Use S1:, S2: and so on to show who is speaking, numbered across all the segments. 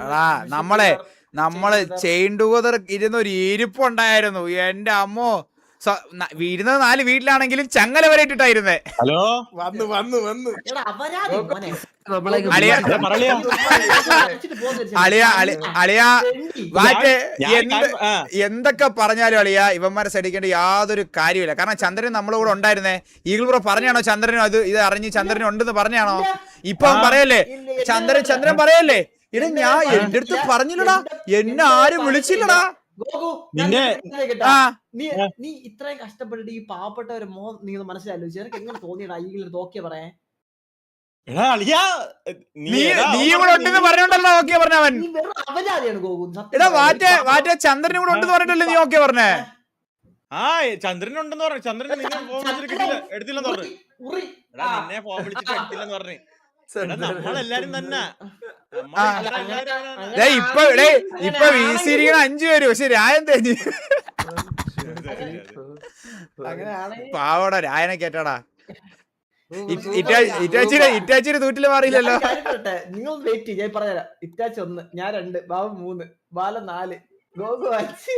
S1: എടാ നമ്മള് chain together ഇരുന്ന ഒരു ഇരിപ്പുണ്ടായിരുന്നു. എന്റെ അമ്മോ, ഇരുന്നത് 4 വീട്ടിലാണെങ്കിലും ചങ്ങല വരെ ഇട്ടിട്ടായിരുന്നേ.
S2: ഹലോ
S1: എന്തൊക്കെ പറഞ്ഞാലും അളിയ ഇവന്മാരെ സടിക്കേണ്ട യാതൊരു കാര്യമില്ല. കാരണം ചന്ദ്രൻ നമ്മളെ കൂടെ ഉണ്ടായിരുന്നേ. ഈഗിൾ ബ്രോ പറഞ്ഞാണോ ചന്ദ്രനും ഇത് അറിഞ്ഞ് ചന്ദ്രനും ഉണ്ടെന്ന് പറഞ്ഞാണോ? ഇപ്പൊ പറയല്ലേ ചന്ദ്രൻ പറയല്ലേ, ഇട ഞാൻ എന്റെ അടുത്ത് പറഞ്ഞില്ലടാ, എന്നെ ആരും വിളിച്ചില്ലടാ.
S3: നീ ഇത്രയും കഷ്ടപ്പെട്ടിട്ട് ഈ പാവപ്പെട്ടവരെ നീ മനസ്സിലാല്ലോ, എനിക്ക് എങ്ങനെ തോന്നിയടാ ഈ തോക്കിയ പറയാൻ?
S1: നീ കൂടെ ഉണ്ടെന്ന് പറഞ്ഞോണ്ടല്ലോ ഓക്കെ പറഞ്ഞവൻ. എടാ വാറ്റ ചന്ദ്രനും കൂടെ ഉണ്ടെന്ന് പറഞ്ഞിട്ടല്ലേ നീ ഓക്കെ പറഞ്ഞേ?
S2: ചന്ദ്രനുണ്ടെന്ന് പറഞ്ഞു. ചന്ദ്രൻ നിന്നെ ഫോൺ വിളിച്ചിട്ട് എടുത്തില്ലെന്ന് പറഞ്ഞു. നിന്നെ ഫോൺ വിളിച്ചിട്ട് എടുത്തില്ലെന്ന് പറഞ്ഞു. നമ്മളെല്ലാരും തന്നെ
S1: ഇപ്പൊ വീശിരിക്കണ 5 പേര്, പക്ഷെ രായൻ തേഞ്ഞ് പാവടാ രായനെ കേട്ടാടാ. ഇറ്റാച്ചിയുടെ തൂറ്റില് മാറിയില്ലല്ലോ.
S3: നിങ്ങൾ വെയിറ്റ് ചെയ്യ, ഞാൻ പറഞ്ഞുതരാം. ഇറ്റാച്ചി 1, ഞാൻ 2, ബാബു 3, ബാല 4, ഗോകു 5, 6.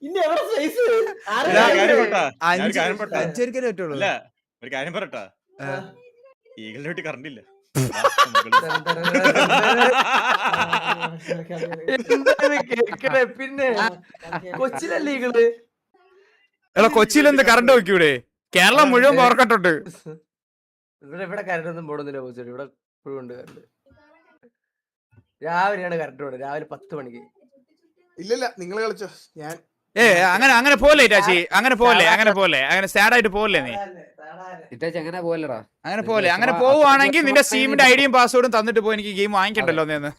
S3: ഇനി എവിടെ സൈസ്?
S1: അഞ്ചരിക്കലേ പറ്റുള്ളൂ.
S2: ഒരു കാര്യം പറട്ടാ, ഈഗിളിന്റെ വീട്ടിൽ കറണ്ട് ഇല്ല.
S3: പിന്നെ കൊച്ചിലല്ലേ ഈഗിള്?
S1: എടാ കൊച്ചിയിലെന്ത് കറണ്ട് നോക്കിയൂടെ? കേരളം മുഴുവൻ പവർ കട്ടുണ്ട്.
S3: ഇവിടെ കറണ്ട് ഒന്നും പോടുന്നില്ല. ഇവിടെ ഇപ്പോഴും കറണ്ട്. രാവിലെയാണ് കറണ്ട് പോണത്, രാവിലെ 10 മണിക്ക്.
S4: ഇല്ലല്ല നിങ്ങൾ കളിച്ചോ. ഞാൻ
S1: അങ്ങനെ പോലെ ഇറ്റാച്ചി, അങ്ങനെ സാഡ് ആയിട്ട് പോലെ നീ. അങ്ങനെ പോവുകയാണെങ്കിൽ നിന്റെ സ്റ്റീമിന്റെ ഐഡിയും പാസ്വേഡും തന്നിട്ട് പോയി എനിക്ക് ഗെയിം വാങ്ങിക്കണ്ടല്ലോ നീന്ന്.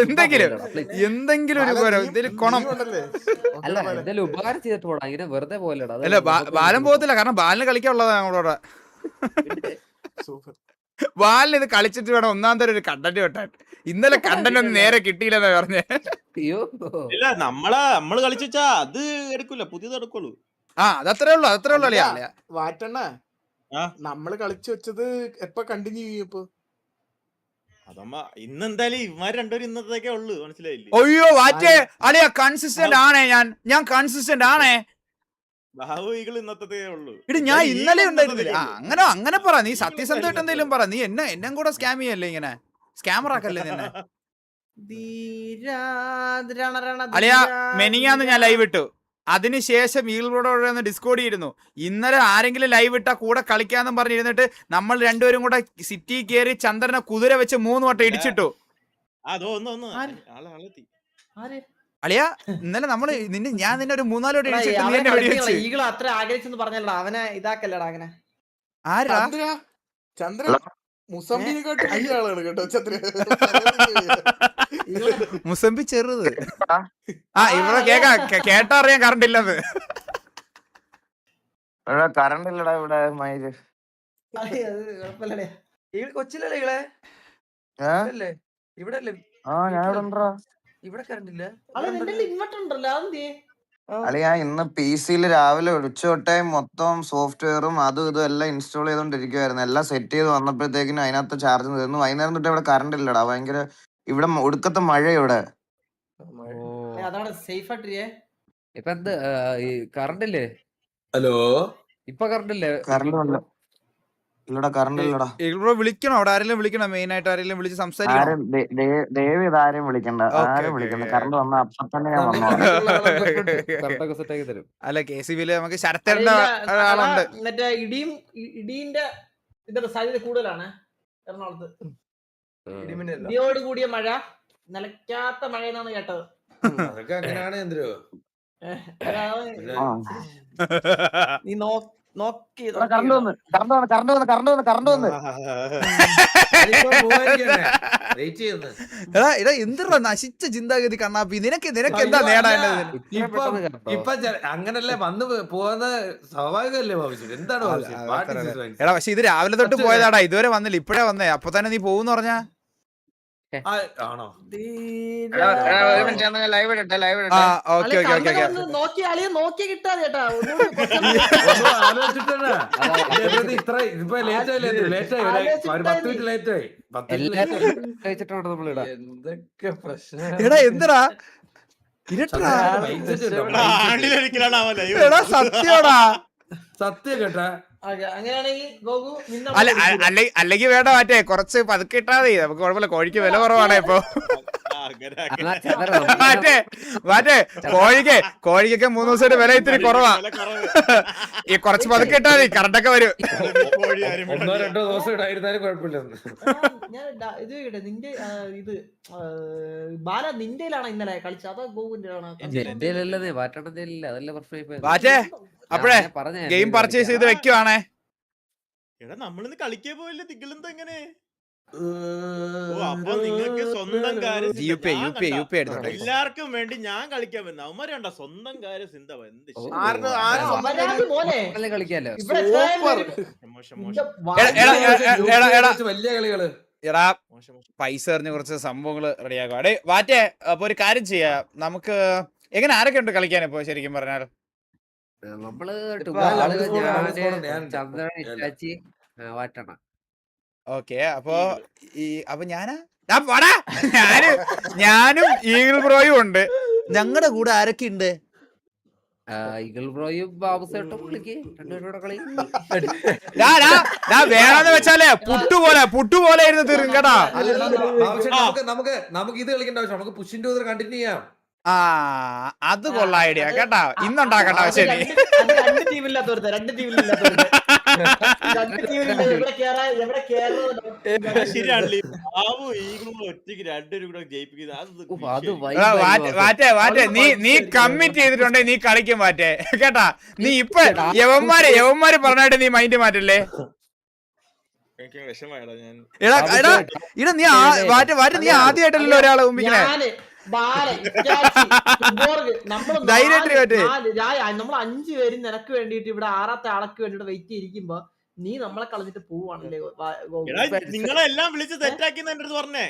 S1: എന്തെങ്കിലും ഒരു ഉപകാരം, എന്തെങ്കിലും കൊണം. അല്ല ബാലൻ പോകത്തില്ല, കാരണം ബാലിന് കളിക്കാനുള്ളതാ നമ്മളോട്. ബാലിന് ഇത് കളിച്ചിട്ട് വേണം 1-ാം തരം ഒരു കണ്ടന്റ് വെട്ടാൻ. ഇന്നലെ കണ്ടന്റ് ഒന്നും നേരെ കിട്ടിയില്ലെന്നാ പറഞ്ഞേ.
S2: ഇല്ല നമ്മള് കളിച്ചാ അത് എടുക്കൂല, പുതിയത് എടുക്കുള്ളൂ.
S1: അതത്രേ ഉള്ളൂ അളിയാ.
S4: വാറ്റണ്ണ നമ്മള് കളിച്ചു വെച്ചത് എപ്പ കണ്ടിന്യൂ ചെയ്യും? ഇപ്പൊ
S2: അതമ്മ ഇന്നെന്തായാലും ഇവന്മാർ രണ്ടുപേരും ഇന്നത്തേക്കേ ഉള്ളു, മനസ്സിലായില്ലേ?
S1: അയ്യോ വാറ്റേ അളിയാ, കൺസിസ്റ്റന്റ് ആണേ ഞാൻ കൺസിസ്റ്റന്റ് ആണേ.
S2: ബാബു ഈഗിൾ ഇന്നത്തെ ഉള്ളു.
S1: ഇടി ഞാൻ ഇന്നലെ ഉണ്ടായിരുന്നില്ല. അങ്ങനെ പറ, നീ സത്യസന്ധമായിട്ട് എന്തെങ്കിലും പറ. നീ എന്നെ കൂടെ സ്കാം ചെയ്യല്ലേ, ഇങ്ങനെ സ്കാമർ ആക്കല്ലേ നിന്നെ. അളിയാ മെനിങ്ങാന്ന് ഞാൻ ലൈവ് ഇട്ടു, അതിനുശേഷം ഈഗിളോട് ഡിസ്കോഡ് ചെയ്തിരുന്നു. ഇന്നലെ ആരെങ്കിലും ലൈവ് ഇട്ടാ കൂടെ കളിക്കാന്നും പറഞ്ഞിരുന്നിട്ട് നമ്മൾ രണ്ടുപേരും കൂടെ സിറ്റി കയറി ചന്ദ്രനെ കുതിര വെച്ച് 3 വട്ടം ഇടിച്ചിട്ടു. അളിയാ ഇന്നലെ ഞാൻ നിന്നെ ഒരു 3-4 വട്ടം ഇടിച്ചിട്ട്
S3: ഈഗിൾ അത്ര ആഗ്രഹിച്ചെന്ന് പറഞ്ഞല്ലോ, അവനെ ഇതാക്കല്ലടാ. അങ്ങനെ
S1: ആരാ
S4: ചന്ദ്രൻ മുസംബിനെക്കാട്ടും വലിയ ആളാണ് കേട്ടോ ചന്ദ്രൻ.
S1: മുസംബി ചെറുത്. ഇവിടെ കേട്ടറിയാൻ കറണ്ട് ഇല്ലെന്ന്.
S5: കറണ്ട് ഇല്ലടാ ഇവിടെ.
S3: കൊച്ചിലല്ലേ ഇവിടെ? ഇവിടെ കറണ്ട് ഇല്ല. ഇൻവെർട്ടർ ഉണ്ടല്ലോ, അതെന്തേ?
S5: അളിയാ ഇന്ന് PC-യില് രാവിലെ ഉച്ചതൊട്ടേ മൊത്തം സോഫ്റ്റ്വെയറും അതും ഇതും എല്ലാം ഇൻസ്റ്റാൾ ചെയ്തോണ്ടിരിക്കുവായിരുന്നു. എല്ലാം സെറ്റ് ചെയ്ത് വന്നപ്പോഴത്തേക്കിനും അതിനകത്ത് ചാർജ് തീർന്നു. വൈകുന്നേരം തൊട്ട് ഇവിടെ കറണ്ട് ഇല്ലടാ. ഭയങ്കര ഇവിടെ ഒടുക്കത്തെ മഴ ഇവിടെ.
S3: അതാണ് സേഫ് ആയിട്ടില്ലേ?
S6: ഇപ്പൊ എന്ത് കറണ്ട് ഇല്ലേ?
S7: ഹലോ,
S6: ഇപ്പൊ കറണ്ട് ഇല്ലേ?
S5: കറണ്ട് ഇല്ലടാ, കറണ്ട് ഇല്ലടാ.
S1: വിളിക്കണോ? അവിടെ ആരെങ്കിലും വിളിക്കണോ? മെയിൻ ആയിട്ട് ആരെങ്കിലും വിളിച്ച് സംസാരിക്കണം.
S5: ദയവ് ഇത് ആരെയും വിളിക്കണ്ട, ആരും വിളിക്കണ്ട. കറണ്ട് വന്ന അപ്പൊ തന്നെ ഞാൻ വന്നോളാം.
S1: അല്ല KCB-ല് നമുക്ക് ശരത്തേണ്ട ആളുണ്ട്.
S3: മറ്റേ ഇടീന്റെ സാധ്യത കൂടുതലാണ് എറണാകുളത്ത്. ഇടിയോട് കൂടിയ മഴ, നിലയ്ക്കാത്ത മഴ എന്നാണ് കേട്ടത്.
S7: അതൊക്കെ അങ്ങനെയാണ് ചന്ദ്രു.
S3: നീ നോക്കി
S5: കറണ്ട് വന്ന്.
S1: എന്തിനാ നശിച്ച ചിന്താഗതി കണ്ണാപ്പി, നിനക്ക് എന്താ നേടാനുള്ളത്?
S7: ഇപ്പൊ അങ്ങനല്ലേ വന്ന് പോകുന്ന സ്വാഭാവികമല്ലേ ഭവിച്ചത്? എന്താണ്
S1: എടാ പക്ഷെ ഇത് രാവിലെ തൊട്ട് പോയതാടാ, ഇതുവരെ വന്നില്ല, ഇപ്പഴേ വന്നേ. അപ്പൊ തന്നെ നീ പോകുന്ന പറഞ്ഞാ
S7: ആണോ
S5: ഒരു മിനിറ്റ് ലൈവ് ഇടട്ടെ
S1: ആ ഓക്കെ ഓക്കെ ഓക്കെ ഓക്കെ
S3: നോക്കി കിട്ടാതെ കേട്ടാ ഒന്നുകൂടി
S7: ഒന്നും ആലോചിച്ചിട്ടാ ഇത്ര ഇപ്പൊ ലേറ്റ് ആയില്ലേ ലേറ്റ് ആയി ഒരു 10 മിനിറ്റ് ലേറ്റ് ആയി 10 മിനിറ്റ് ലേറ്റ് ആയി
S6: എല്ലാരും കഴിച്ചിട്ടാണ് നമ്മളിടാ.
S7: എന്തൊക്കെ പ്രശ്നം
S1: എടാ എന്തിടാ ഇരുട്ടാ
S2: ആണ്ടിലൊരിക്കലാണ് അവൻ live
S1: എടാ സത്യോടാ
S7: സത്യം കേട്ടാ
S3: അങ്ങനെയാണെങ്കിൽ ഗോകു നിന്നെ
S1: അല്ല അല്ലെങ്കിൽ വേണ്ട മാറ്റേ കുറച്ച് പതുക്കെ ഇട്ടാ മതി നമുക്ക് കുഴപ്പമില്ല കോഴിക്ക് വില കുറവാണ് ഇപ്പൊ
S2: അങ്ങനെ
S6: എന്നാ ചന്ദ്രൻ
S1: മാറ്റേ കോഴിക്കൊക്കെ 3 ദിവസമായിട്ട് വില ഇത്തിരി കുറവാ ഈ കുറച്ച് പതുക്കെ ഇട്ടാ മതി കറണ്ടൊക്കെ വരും
S2: കോഴി ആരും
S7: ഒന്നോ രണ്ടോ ദിവസം ഇടായിരുന്നാലും കുഴപ്പമില്ലെന്ന്
S3: ഞാൻ ഇത് കേട്ടെ നിന്റെ ഇത് ബാല നിന്റെയിലാണ് ഇന്നലെ കളിച്ചത് അതോ ഗോകുന്റെ
S6: എന്റെ അല്ലേ മാറ്റണതില്ല അതല്ലേ പ്രശ്നം.
S1: മാറ്റേ അപ്പഴേ ഗെയിം പർച്ചേസ് ചെയ്ത് വെക്കുവാണേ.
S2: എടാ നമ്മളിന്ന് കളിക്കാൻ പോയില്ലേ നിങ്ങളെന്താ എങ്ങനെ അപ്പൊ നിങ്ങൾക്ക് സ്വന്തം കാര്യം
S1: UP എടുത്തോട്ടെ.
S2: എല്ലാവർക്കും വേണ്ടി ഞാൻ കളിക്കാൻ വരുന്ന അവന്മാര് കണ്ട സ്വന്തം കാര്യം ചിന്ത എന്ത്
S6: കളിക്കാലോ.
S2: മോശം മോശം
S7: വലിയ കളികള്
S1: എടാ
S2: മോശം
S1: പൈസ എറിഞ്ഞ് കുറച്ച് സംഭവങ്ങൾ റെഡിയാക്കുക. അടേ മാറ്റേ അപ്പൊ ഒരു കാര്യം ചെയ്യാം നമുക്ക്. എങ്ങനെ ആരൊക്കെ ഉണ്ട് കളിക്കാൻ ഇപ്പൊ ശരിക്കും പറഞ്ഞാൽ?
S6: നമ്മള്
S7: ഞാൻ
S6: ചന്ദ്രൻ ഇറ്റാച്ചി വാറ്റണ.
S1: ഓക്കെ അപ്പൊ ഞാനും ഈഗിൾ ബ്രോയും ഉണ്ട്. ഞങ്ങളുടെ കൂടെ ആരൊക്കെ ഉണ്ട്?
S6: ഈഗിൾ ബ്രോയും ബാബു സേട്ടും കളിക്ക് രണ്ടുപേരുടെ കളി.
S1: വേണമെന്ന് വെച്ചാലേ പുട്ടുപോലെ ഇരുന്ന് തീരും കേട്ടാ.
S7: നമുക്ക് ഇത് കളിക്കേണ്ട ആവശ്യം നമുക്ക് പുഷിന്റെ കണ്ടിന്യൂ ചെയ്യാം.
S1: ആ അത് കൊള്ള ഐഡിയ കേട്ടാ. ഇന്നുണ്ടാക്കട്ടെ ശരി.
S3: രണ്ട് ടീമില്ലാത്തവരുത്തെ
S2: ശരിയാണല്ലേ ബാബു ഈഗിളും ഒറ്റയ്ക്ക് രണ്ടുപേരും കൂടെ ജയിപ്പിക്കുന്നത്
S1: മാറ്റേ നീ കമ്മിറ്റ് ചെയ്തിട്ടുണ്ടെങ്കിൽ നീ കളിക്കും മാറ്റേ കേട്ടാ. നീ ഇപ്പൊ യവന്മാര് പറഞ്ഞായിട്ട് നീ മൈൻഡ് മാറ്റല്ലേ.
S2: എനിക്ക് വിഷമായടാ ഞാൻ.
S1: എടാ നീ നീ ആദ്യമായിട്ടല്ലോ ഒരാളെ മുമ്പിക്കണേ.
S3: നമ്മൾ 5 പേരും നിനക്ക് വേണ്ടിട്ട് ഇവിടെ 6ാമത്തെ ആൾക്ക് വേണ്ടിട്ട് വെയിറ്റ് ചെയ്തിരിക്കുമ്പോ നീ നമ്മളെ കളഞ്ഞിട്ട് പോവാണല്ലേ.
S2: നിങ്ങളെല്ലാം വിളിച്ച് തെറ്റാക്കി എന്റെ അടുത്ത് പറഞ്ഞേ.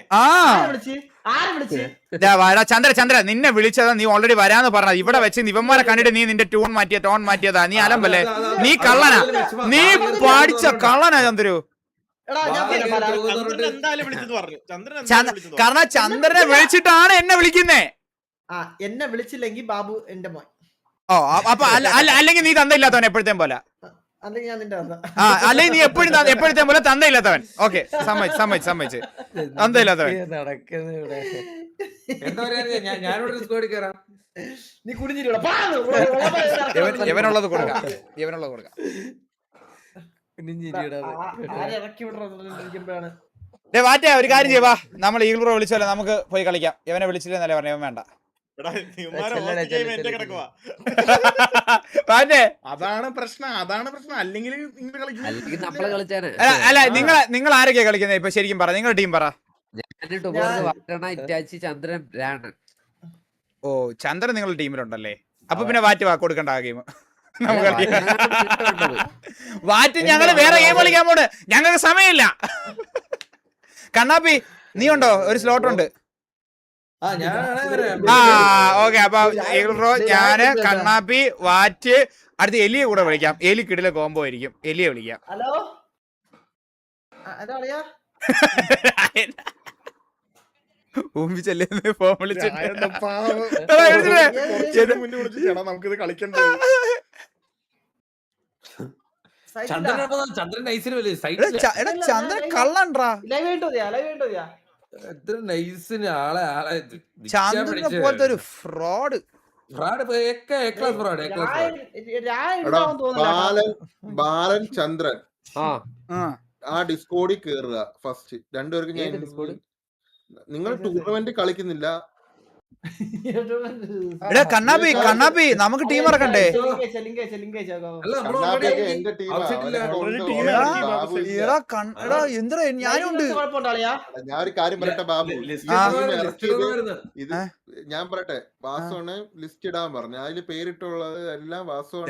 S1: ചന്ദ്ര നിന്നെ വിളിച്ചതാ. നീ ഓൾറെഡി വരാന്ന് പറഞ്ഞത്. ഇവിടെ വെച്ച് ഇവന്മാരെ കണ്ടിട്ട് നീ നിന്റെ ടോൺ മാറ്റിയതാ. നീ അലമ്പല്ലേ. നീ കള്ളനാ. നീ പഠിച്ച കള്ളനാ ചന്ദ്രു. കാരണം ചന്ദ്രനെ വിളിച്ചിട്ടാണ് എന്നെ വിളിക്കുന്നേ.
S3: എന്നെ വിളിച്ചില്ലെങ്കിൽ ബാബു എന്റെ മോൻ.
S1: ഓ അപ്പൊ അല്ലെങ്കിൽ നീ തന്തയില്ലാത്തവൻ എപ്പോഴത്തേം പോലെ.
S3: അല്ലെങ്കിൽ ഞാൻ നിന്റെ
S1: അല്ലെങ്കിൽ നീ എപ്പോഴത്തേം പോലെ തന്തയില്ലാത്തവൻ. ഓക്കെ സമ്മതിച്ച് തന്തയില്ലാത്തവൻ.
S3: നീ കുടിഞ്ഞിട്ട്
S1: ഇവനുള്ളത് കൊടുക്കാം. മാറ്റേ ഒരു കാര്യം ചെയ്യാ. നമ്മൾ ഈഗിൾ ബ്രോ വിളിച്ചല്ലോ നമുക്ക് പോയി കളിക്കാം. ഇവനെ വിളിച്ചില്ലെന്നല്ലേ പറഞ്ഞ വേണ്ട.
S4: അതാണ് പ്രശ്നം അല്ലെങ്കിൽ
S6: നമ്മള് കളിച്ചാണ്.
S1: അല്ല നിങ്ങൾ ആരൊക്കെയാ കളിക്കുന്നത് ഇപ്പൊ ശരിക്കും പറ. നിങ്ങളുടെ ടീം പറ.
S6: വാറ്റണ ഇറ്റാച്ചി ചന്ദ്രൻ രാണൻ.
S1: ഓ ചന്ദ്രൻ നിങ്ങളുടെ ടീമിലുണ്ടല്ലേ. അപ്പൊ പിന്നെ വാറ്റ് കൊടുക്കണ്ട ആ ഗെയിം. വാറ്റ് ഞങ്ങള് വേറെ ഗെയിം കളിക്കാൻ പോണ്. ഞങ്ങൾക്ക് സമയമില്ല. കണ്ണാപ്പി നീ ഉണ്ടോ? ഒരു സ്ലോട്ട് ഉണ്ട്. ഓക്കെ അപ്പൊ ബ്രോ ഞാന് കണ്ണാപ്പി വാറ്റ് അടുത്ത് എലിയെ കൂടെ വിളിക്കാം. എലി കിടില കോംബോ ആയിരിക്കും. എലിയെ വിളിക്കാം.
S3: ഹലോ
S1: ഊമ്പിച്ചല്ലേ ഫോൺ വിളിച്ചിട്ട്
S4: നമുക്കിത് കളിക്കണ്ട.
S7: ചന്ദ്രൻ നൈസിന്
S1: ചന്ദ്രൻ കള്ളണ്ടാ.
S7: നൈസിന് ആളെ
S1: ചന്ദ്രനെ പോലത്തെ ഒരു ഫ്രോഡ്.
S8: ബാലൻ ചന്ദ്രൻ ആ ഡിസ്കോഡിൽ കേറുക ഫസ്റ്റ്. രണ്ടുപേർക്കും ഞാൻ നിങ്ങൾ ടൂർണമെന്റ് കളിക്കുന്നില്ല.
S1: കണ്ണാപ്പി നമുക്ക് ടീം ഇറക്കണ്ടേ? എന്താ ഞാനുണ്ട്.
S8: ഞാൻ ഒരു കാര്യം പറയട്ടെ ബാബു. ഇത് ഞാൻ പറയട്ടെ. വാസോണ് ലിസ്റ്റ് ഇടാൻ പറഞ്ഞു. അതില് പേരിട്ടുള്ളത് എല്ലാം വാസോണ്.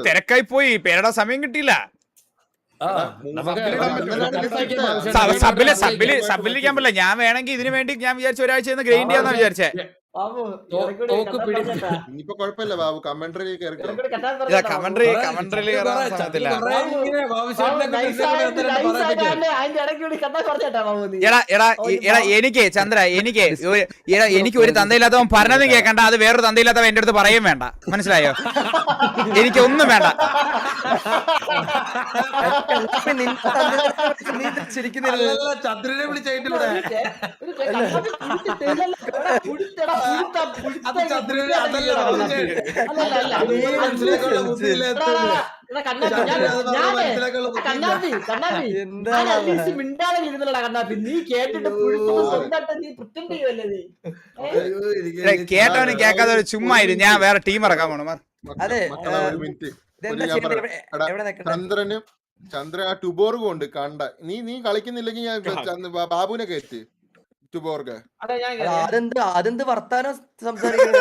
S1: തിരക്കായി പോയി. പേരിടാൻ സമയം കിട്ടിയില്ല. സബിലിരിക്കാൻ പറ്റില്ല. ഞാൻ വേണമെങ്കിൽ ഇതിനു വേണ്ടി ഞാൻ വിചാരിച്ച ഒരാഴ്ച ഗ്രൈൻഡ് ചെയ്യാന്നാ വിചാരിച്ചേ.
S3: ബാബു
S7: തോക്ക് പിടിച്ച്
S8: ഇനിയിപ്പോ കുഴപ്പമില്ല ബാബു, കമന്ററി കയറിക്കോ.
S1: കമന്ററി കയറാൻ സമയത്തില്ല. എടാ എനിക്ക് ചന്ദ്ര എനിക്ക് ഒരു തന്തയില്ലാത്തവൻ പറഞ്ഞതും കേൾക്കണ്ട, അത് വേറൊരു തന്തയില്ലാത്തവൻ എന്റെ അടുത്ത് പറയും വേണ്ട, മനസ്സിലായോ? എനിക്കൊന്നും വേണ്ട.
S7: ചന്ദ്രനെ വിളിച്ചായിട്ടിവിടെ
S3: കണ്ണാപ്പി നീ കേട്ടിട്ട് നീ പ്രിറ്റൻഡ് ചെയ്യുമല്ലേ നീ?
S1: കേട്ടവനും കേൾക്കാതെ ഒരു ചുമ്മാ ഇരു, ഞാൻ വേറെ ടീം ഇറക്കാൻ പോണു.
S8: മക്കളെ ഒരു മിനിറ്റ്, ചന്ദ്രൻ ആ ടുബോർഗ് ഉണ്ട് കണ്ട. നീ കളിക്കുന്നില്ലെങ്കിൽ ഞാൻ ബാബുവിനെ കയറ്റി ടുബോർഗ്.
S9: അതെന്ത് വർത്താനം സംസാരിക്കുന്നത്?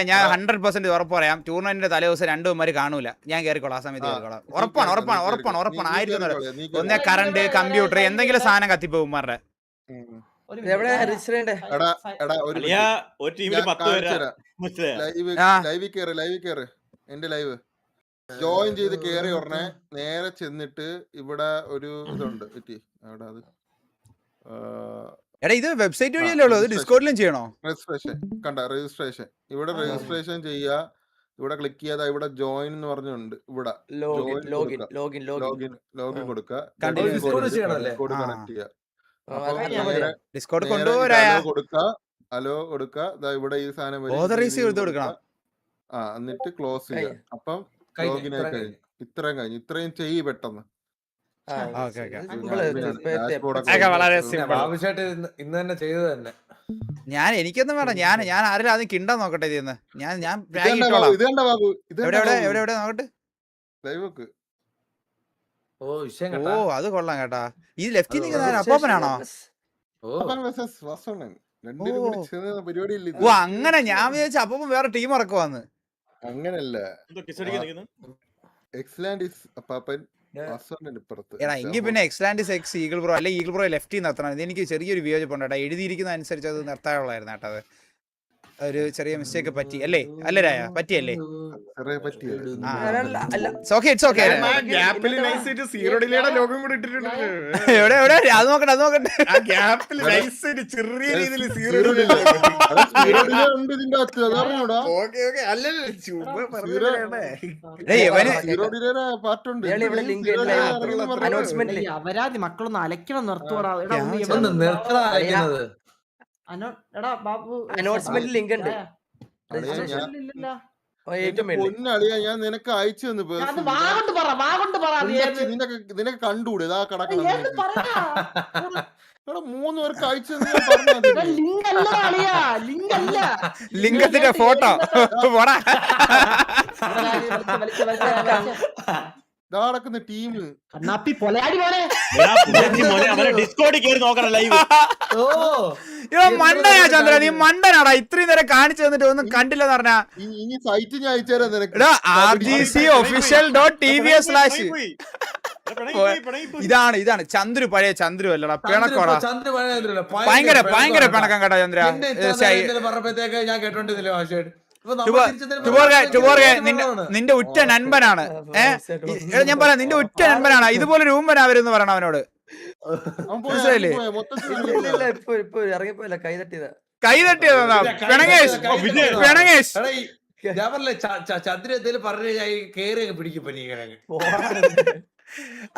S1: ഞാൻ 100% ഉറപ്പ് പറയാം, ടൂർണമെന്റിന്റെ തലേദിവസം രണ്ടുമാര് കാണൂല, ഞാൻ കയറിക്കോളാം, ആ സമയത്ത് കയറിക്കോളാം. ഉറപ്പാണ്. ആയിരിക്കും ഒന്നേ കറണ്ട് കമ്പ്യൂട്ടർ എന്തെങ്കിലും സാധനം കത്തിപ്പോകുമാരുടെ.
S8: എന്റെ ലൈവ് ജോയിൻ ചെയ്ത് കേറി ഉടനെ നേരെ ചെന്നിട്ട് ഇവിടെ ഒരു ഇതുണ്ട് അവിടെ, അത്
S1: എടാ ഇത് വെബ്സൈറ്റ് വഴിയല്ലേ ഉള്ളൂ, അത് ഡിസ്കോഡിലും ചെയ്യണോ?
S8: രജിസ്ട്രേഷൻ കണ്ട, രജിസ്ട്രേഷൻ ഇവിടെ രജിസ്ട്രേഷൻ ചെയ്യാ, ഇവിടെ ക്ലിക്ക് ചെയ്യാതെ ഇവിടെ ജോയിൻ എന്ന് പറഞ്ഞുണ്ട്, ഇവിടെ ലോഗിൻ കൊടുക്കുക, കണക്ട് ചെയ്യുക,
S1: ഡിസ്കോഡ് കൊണ്ടുപോരാ
S8: ഹലോ കൊടുക്കുക, ഇവിടെ ഈ സാധനം
S1: കൊടുക്കണം.
S8: എന്നിട്ട് ക്ലോസ് ചെയ്യാം. അപ്പം ലോഗിൻ ആയി കഴിഞ്ഞു. ഇത്രയും ചെയ്യ് പെട്ടെന്ന്.
S7: ഇന്ന് തന്നെ ചെയ്തത് തന്നെ.
S1: ഞാൻ എനിക്കൊന്നും വേണ്ട, ഞാൻ ആരെങ്കിലും ആദ്യം കിണ്ടാൻ നോക്കട്ടെ ഇതിന്ന്. ഞാൻ എവിടെ നോക്കട്ടെ. ഓ അത് കൊള്ളാം കേട്ടാ. ഈ ലെഫ്റ്റിൽ നിൽക്കുന്ന അപ്പാപ്പനാണോ? ഓ അങ്ങനെ, ഞാൻ വിചാരിച്ച അപ്പാപ്പൻ വേറെ ടീം ഇറക്കുവാന്ന്.
S8: അങ്ങനല്ല, എക്സ്ലാൻഡിസ് അപ്പാപ്പൻ
S1: എടാ എങ്കിൽ പിന്നെ എക്സ്ലാൻഡിസ് എക്സ് ഈഗിൾ ബ്രോ അല്ലെ ഈഗിൾ ബ്രോ ലെഫ്റ്റിൽ നിർത്തണം. ഇത് എനിക്ക് ചെറിയൊരു വിയോജിപ്പുണ്ട് കേട്ടോ, എഴുതിയിരിക്കുന്ന അനുസരിച്ച് അത് നിർത്താനുള്ളായിരുന്നു കേട്ടോ. അത് ഒരു ചെറിയ മിസ്റ്റേക്ക് പറ്റി അല്ലേ? അല്ലേ രായ, പറ്റിയല്ലേ? എവിടെ അത് നോക്കട്ടെ, അത് നോക്കട്ടെ.
S3: അവരാതി മക്കളൊന്ന് അലക്കണം, നിർത്തുവാ. എടാ ബാബു
S9: അനൗൺസ്മെന്റ് ലിങ്ക് ഉണ്ട്,
S8: ഞാൻ നിനക്ക് അയച്ചു തന്നു. നിനക്ക് കണ്ടൂടെ ഇതാ കിടക്കണം. 3 പേർക്ക് അയച്ചു
S1: ലിംഗത്തിന്റെ ഫോട്ടോ
S8: നടക്കുന്ന ടീം
S1: മണ്ടനാ ചന്ദ്ര, നീ മണ്ടനാടാ. ഇത്രയും നേരം കാണിച്ചു തന്നിട്ട് ഒന്നും കണ്ടില്ലെന്ന് പറഞ്ഞാ.
S8: ഇനി സൈറ്റ് ഞാൻ അയച്ചുതരാം നിനക്ക്.
S1: RGCofficial.tv/. ഇതാണ് ചന്ദ്രു, പഴയ ചന്ദ്രു അല്ലടാ, പിണക്കോടാ. ഭയങ്കര പിണക്കം കേട്ടോ ചന്ദ്ര.
S7: പറഞ്ഞപ്പോഴത്തേക്ക് ഞാൻ കേട്ടോണ്ടിരുന്നില്ല മാഷേട്.
S1: നിന്റെ ഉറ്റ നൻപനാണ്. ഞാൻ പറയാം, നിന്റെ ഉറ്റ നൻപനാണ്. ഇതുപോലൊരു ഊമ്പനാവരെന്ന് പറയണം അവനോട്, മനസ്സിലായില്ലേ? കൈ തട്ടിയതാ പിണങ്ങേഷ്.
S7: ഞാൻ പറഞ്ഞില്ലേ ചന്ദ്രൻ എന്തേലും പറഞ്ഞു കഴിഞ്ഞാൽ കേറി പിടിക്കും.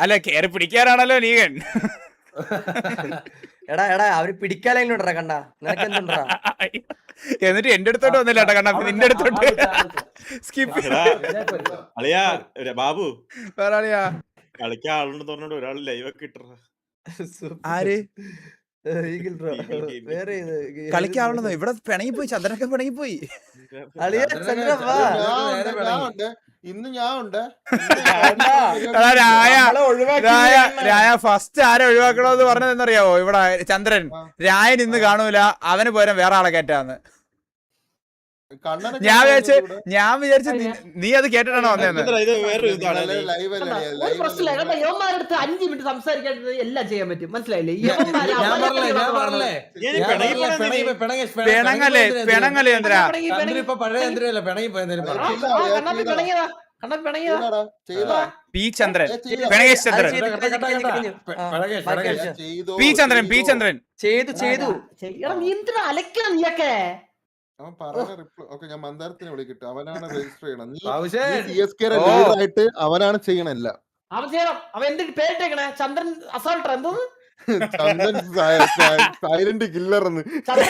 S1: അല്ല കേറി പിടിക്കാനാണല്ലോ നീകൻ.
S9: എടാ അവര് പിടിക്കാനുണ്ടാ കണ്ട, നിനക്ക് എന്തുണ്ടാ?
S1: എന്നിട്ട് എന്റെ അടുത്തോട്ട് വന്നില്ല കേട്ടോ കണ്ണാ, നിന്റെ അടുത്തോട്ട് സ്കിപ്പ്.
S2: ബാബു
S1: വേറാളിയാ
S2: കളിക്കാൻ ആളുണ്ടെന്ന് പറഞ്ഞോണ്ട് ഒരാൾ ലൈവ് ഒക്കെ ഇട്ട.
S1: ആര് കളിക്കാവുന്നതോ? ഇവിടെ പിണങ്ങിപ്പോയി, ചന്ദ്രനൊക്കെ പിണങ്ങിപ്പോയി.
S8: ഇന്ന് ഞാൻ ഉണ്ട്.
S1: രായ ഫസ്റ്റ് ആരെ ഒഴിവാക്കണോന്ന് പറഞ്ഞത് എന്നറിയാവോ? ഇവിടെ ചന്ദ്രൻ രായൻ ഇന്ന് കാണൂല, അവന് പകരം വേറെ ആളെ കയറ്റാന്ന്.
S8: കണ്ണനെ
S1: ഞാൻ വിചാരിച്ചു നീ അത് കേട്ടിട്ടാണോ വന്നതെന്ന്.
S2: ഇത് വേറൊരു ഇതാണ്
S8: ലൈവ്
S3: കണ്ടാ, ഒരു പ്രശ്നമില്ല കേട്ടോ. യവന്മാരടുത്ത് 5 മിനിറ്റ് സംസാരിക്കാൻ എല്ലാം ചെയ്യാൻ പറ്റും, മനസ്സിലായില്ലേ? യവന്മാര്
S7: ഞാൻ
S3: അവരെ
S7: പറഞ്ഞേ
S1: പിണങ്ങല്ലേ പിണങ്ങല്ലേ എന്തിനാ?
S7: ഇപ്പൊ പഴയ ചന്ദ്രല്ല പിണങ്ങി പോയെന്തേലും പറഞ്ഞു.
S3: കണ്ണപ്പി പിണങ്ങിയതാ, കണ്ണപ്പി പിണങ്ങിയതാ.
S1: പി ചന്ദ്രൻ, പിണകേഷ് ചന്ദ്രൻ, പി ചന്ദ്രൻ, പി ചന്ദ്രൻ.
S9: ചെയ്തു
S3: എടാ, നീ എന്തിനാ അലക്കണം നീയൊക്കെ?
S8: അവൻ പറഞ്ഞ റിപ്ലൈ ഓക്കെ. ഞാൻ മന്ദാരത്തിനെ വിളിക്കട്ടെ, അവനാണ് രജിസ്റ്റർ ചെയ്യണം. നീ
S7: ബാബുശേ,
S8: CSK യുടെ leader ആയിട്ട് അവനാണ് ചെയ്യണല്ല.
S3: അവൻ ചെയ്യണം. അവൻ എന്തിട്ട് പേരിട്ടേക്കണേ? ചന്ദ്രൻ അസാൾട്ട് എന്തോന്ന്?
S8: ചന്ദൻ സൈലന്റ് കില്ലർ എന്ന്.
S3: ചന്ദ്രൻ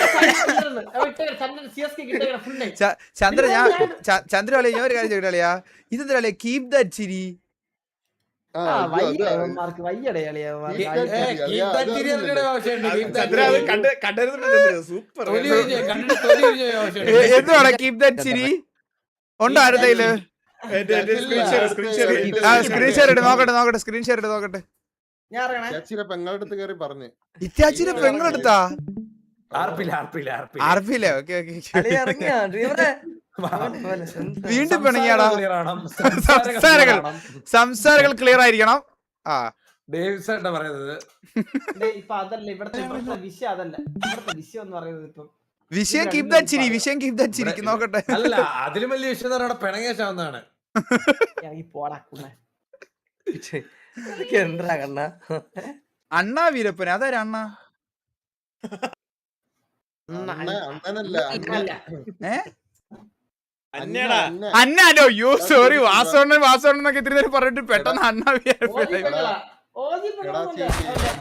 S3: CSK കിട്ടേക്കണ ഫുൾ നെയിം.
S1: ചന്ദ്ര ചന്ദ്ര കളിയാ, ഞാൻ ഒരു കാര്യം ചോദിക്കട്ടെ, ഇതെന്താ കീപ് ദാറ്റ് ചിരി?
S3: വയ്യടേ
S1: എന്തുവാണ് കീപ് ദാറ്റ് ചിരി? ഉണ്ടോ ആരുടെയില്? സ്ക്രീൻ ഷെയർ ഇട്ട് നോക്കട്ടെ, സ്ക്രീൻ ഷെയർ ഇട്ട് നോക്കട്ടെ.
S8: ചേച്ചിയുടെ പെങ്ങളുടെ അടുത്ത് കയറി പറഞ്ഞു.
S1: ഇത്യാച്ചിയുടെ പെങ്ങളെടുത്താ?
S7: ആർപ്പില്ല
S1: ആർപ്പില്ലേ? Okay okay. വീണ്ടും പിണങ്ങിയാടാ. സംസാരങ്ങൾ ക്ലിയർ ആയിരിക്കണം. ആ
S7: ഡേവിസാ പറയുന്നത്.
S3: ഇപ്പൊ അതല്ല ഇവിടത്തെ വിഷയം, അതല്ല ഇവിടത്തെ വിഷയം എന്ന് പറയുന്നത്. ഇപ്പം
S1: വിഷയം കീപ് ദാറ്റ് ചിരി, വിഷയം കീപ് ദാറ്റ് ചിരിക്ക് നോക്കട്ടെ.
S7: അല്ല, അതിലും വലിയ വിഷയം എന്ന് പറഞ്ഞാൽ പിണങ്ങേശാവുന്നതാണ്.
S3: ഇറങ്ങി പോടാ.
S9: എന്താ കണ്ണ
S1: അണ്ണാ വീരപ്പൻ, അതാരാ അണ്ണ?
S8: അണ്ണനല്ല,
S1: അന്നാനോ? യോ സോറി, വാസോണ്ണൻ എന്നൊക്കെ ഇത്തിരി നേരം പറഞ്ഞിട്ട് പെട്ടെന്ന് അണ്ണാ വീരപ്പൻ.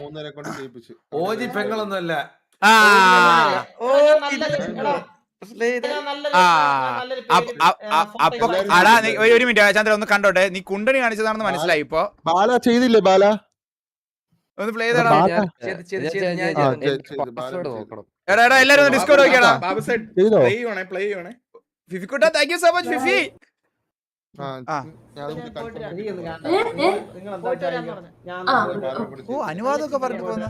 S8: മൂന്നരെ കൊണ്ട് ചെയ്യിപ്പിച്ചു.
S7: ഓജി പെങ്ങളൊന്നുമല്ല.
S1: ആ അപ്പൊ അടാ, ഒരു മിനിറ്റ് ചന്ദ്ര ഒന്ന് കണ്ടോട്ടെ. നീ കുണ്ടണി കാണിച്ചതാണെന്ന് മനസ്സിലായി ഇപ്പൊ.
S8: ബാല ചെയ്തില്ലേ? ബാല
S1: ഒന്ന് പ്ലേ ചെയ്തടാ.
S6: നോക്കണം.
S1: എടാ എല്ലാരും ഒന്ന് ഡിസ്കോഡ് നോക്കിയാടാ.
S8: ചെയ്തോ?
S1: ഫിഫിക്കുട്ട, thank you so much Fifi. ഓ, അനുവാദമൊക്കെ പറഞ്ഞിട്ട് പോന്ന.